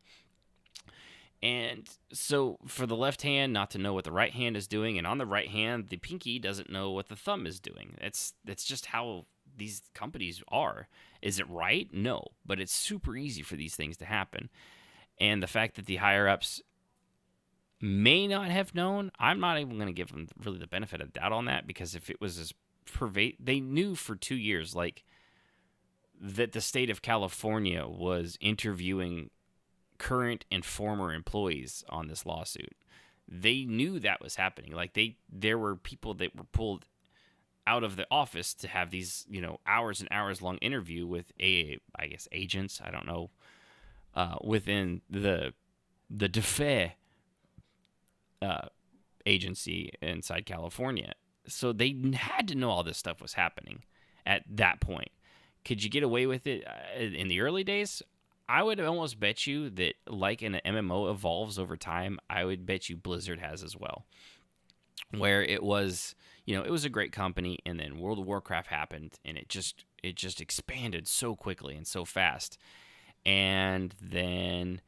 And so for the left hand not to know what the right hand is doing, and on the right hand, the pinky doesn't know what the thumb is doing. That's just how these companies are. Is it right? No, but it's super easy for these things to happen. And the fact that the higher-ups may not have known, I'm not even going to give them really the benefit of doubt on that, because if it was as they knew for 2 years, like, that the state of California was interviewing current and former employees on this lawsuit. They knew that was happening. Like, there were people that were pulled out of the office to have these, hours and hours long interview with agents, I don't know, within the DeFe agency inside California. So they had to know all this stuff was happening at that point. Could you get away with it in the early days? I would almost bet you that, like an MMO evolves over time, I would bet you Blizzard has as well. Where it was, it was a great company, and then World of Warcraft happened, and it just expanded so quickly and so fast. And then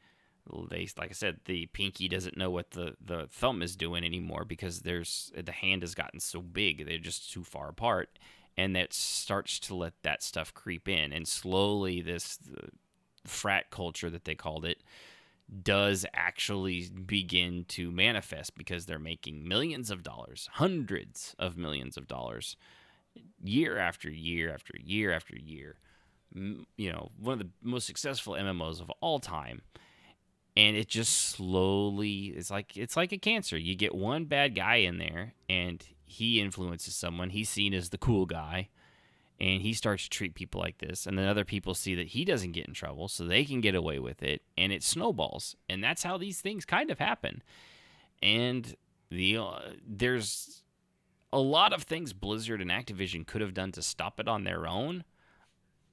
like I said, the pinky doesn't know what the thumb is doing anymore, because the hand has gotten so big, they're just too far apart, and that starts to let that stuff creep in, and slowly the frat culture that they called it does actually begin to manifest, because they're making millions of dollars, hundreds of millions of dollars, year after year after year after year. One of the most successful MMOs of all time. And it just slowly, it's like a cancer. You get one bad guy in there, and he influences someone. He's seen as the cool guy, and he starts to treat people like this. And then other people see that he doesn't get in trouble, so they can get away with it, and it snowballs. And that's how these things kind of happen. And there's a lot of things Blizzard and Activision could have done to stop it on their own,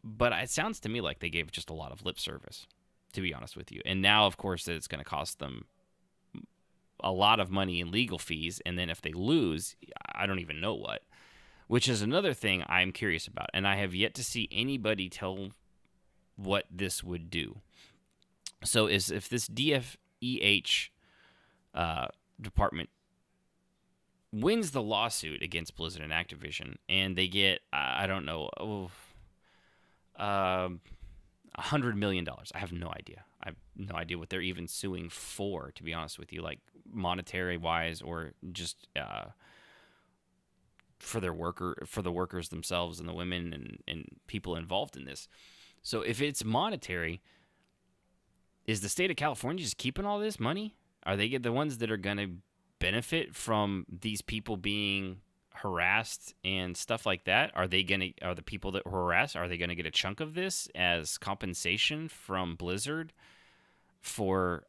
but it sounds to me like they gave just a lot of lip service, to be honest with you. And now, of course, that it's going to cost them a lot of money in legal fees, and then if they lose, I don't even know what. Which is another thing I'm curious about, and I have yet to see anybody tell what this would do. So if this DFEH department wins the lawsuit against Blizzard and Activision, and they get, I don't know, $100 million. I have no idea. I have no idea what they're even suing for, to be honest with you, like monetary wise, or just for the workers themselves and the women and people involved in this. So if it's monetary, is the state of California just keeping all this money? Are they the ones that are going to benefit from these people being harassed and stuff like that? Are the people that were harassed, are they going to get a chunk of this as compensation from Blizzard for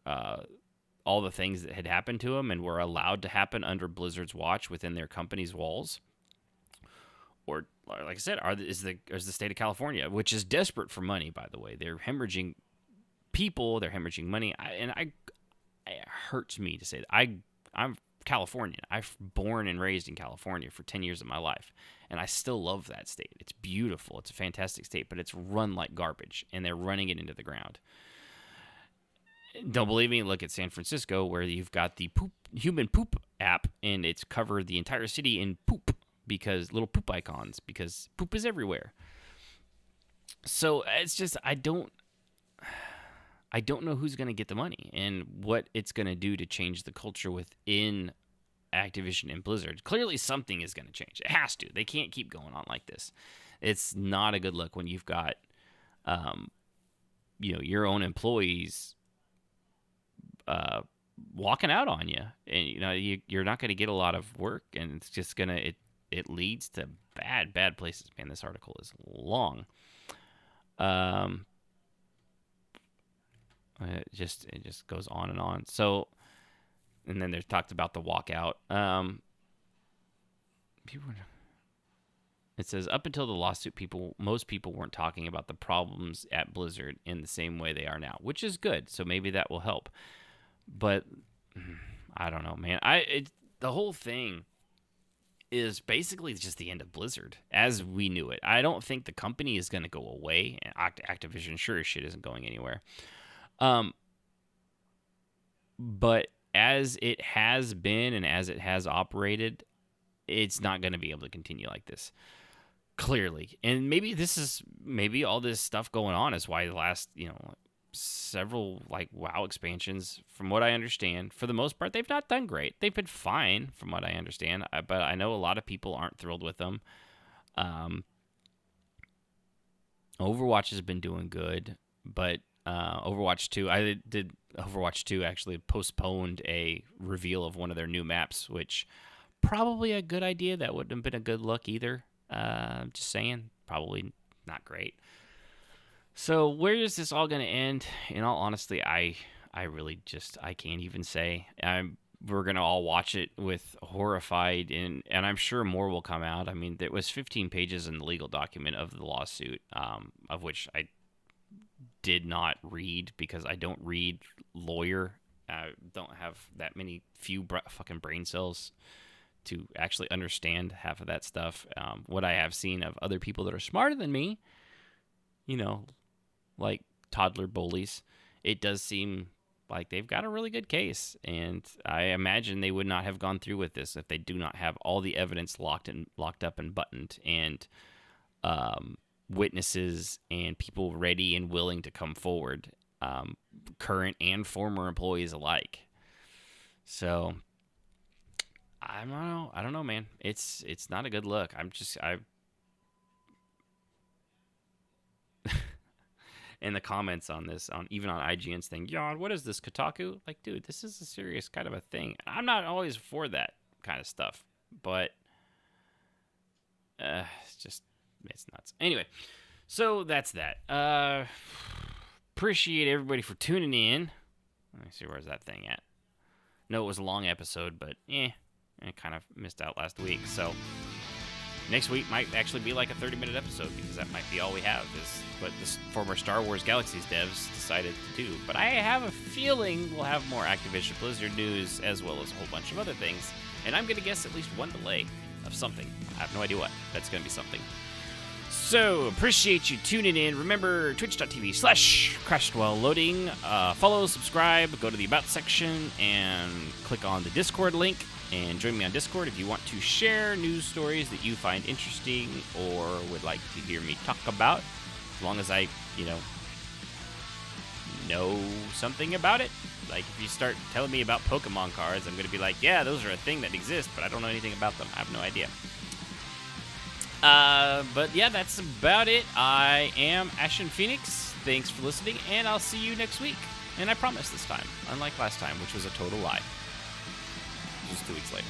all the things that had happened to them and were allowed to happen under Blizzard's watch within their company's walls? Or, like I said, is the state of California, which is desperate for money, by the way, they're hemorrhaging people, they're hemorrhaging money, it hurts me to say that. I'm Californian. I've born and raised in California for 10 years of my life, and I still love that state. It's beautiful. It's a fantastic state, but it's run like garbage, and they're running it into the ground. Don't believe me? Look at San Francisco, where you've got the human poop app, and it's covered the entire city in poop, because little poop icons, because poop is everywhere. So it's just, I don't know who's going to get the money and what it's going to do to change the culture within Activision and Blizzard. Clearly something is going to change. It has to. They can't keep going on like this. It's not a good look when you've got, your own employees walking out on you, and you're not going to get a lot of work, and it's just gonna it leads to bad places. Man, this article is long. It just goes on and on. So, and then there's talked about the walkout. It says, up until the lawsuit, most people weren't talking about the problems at Blizzard in the same way they are now, which is good. So maybe that will help. But I don't know, man. The whole thing is basically just the end of Blizzard as we knew it. I don't think the company is going to go away. Activision sure as shit isn't going anywhere. But as it has been and as it has operated, it's not going to be able to continue like this. Clearly. And maybe all this stuff going on is why the last, several WoW expansions, from what I understand, for the most part, they've not done great. They've been fine from what I understand, but I know a lot of people aren't thrilled with them. Overwatch has been doing good, but Overwatch 2 actually postponed a reveal of one of their new maps, which probably a good idea. That wouldn't have been a good look either. Just saying, probably not great. So where is this all going to end? In all honesty, I really I can't even say. We're going to all watch it with horrified, and I'm sure more will come out. I mean, there was 15 pages in the legal document of the lawsuit, of which I did not read because I don't read lawyer. I don't have that few fucking brain cells to actually understand half of that stuff. What I have seen of other people that are smarter than me, like toddler bullies, it does seem like they've got a really good case. And I imagine they would not have gone through with this if they do not have all the evidence locked up and buttoned, and witnesses and people ready and willing to come forward, current and former employees alike. So I don't know, man. It's not a good look. In the comments on this, even on IGN's thing, Yawn, what is this, Kotaku? Like, dude, this is a serious kind of a thing. I'm not always for that kind of stuff, but it's nuts. Anyway, so that's that. Appreciate everybody for tuning in. Let me see, where's that thing at? No, it was a long episode, but I kind of missed out last week. So next week might actually be like a 30-minute episode, because that might be all we have, is what this former Star Wars Galaxies devs decided to do. But I have a feeling we'll have more Activision Blizzard news, as well as a whole bunch of other things. And I'm going to guess at least one delay of something. I have no idea what. That's going to be something. So, appreciate you tuning in. Remember, twitch.tv/crashedwhile-loading. Follow, subscribe, go to the About section, and click on the Discord link, and join me on Discord if you want to share news stories that you find interesting or would like to hear me talk about. As long as I, know something about it. Like, if you start telling me about Pokemon cards, I'm going to be like, yeah, those are a thing that exist, but I don't know anything about them. I have no idea. But yeah, that's about it. I am Ashen Phoenix. Thanks for listening, and I'll see you next week. And I promise this time, unlike last time, which was a total lie. Just 2 weeks later.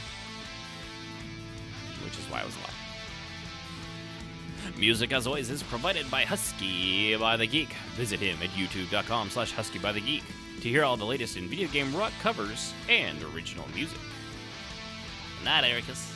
Which is why it was a lie. Music, as always, is provided by Husky by the Geek. Visit him at youtube.com/HuskyByTheGeek to hear all the latest in video game rock covers and original music. Good night, Ericus.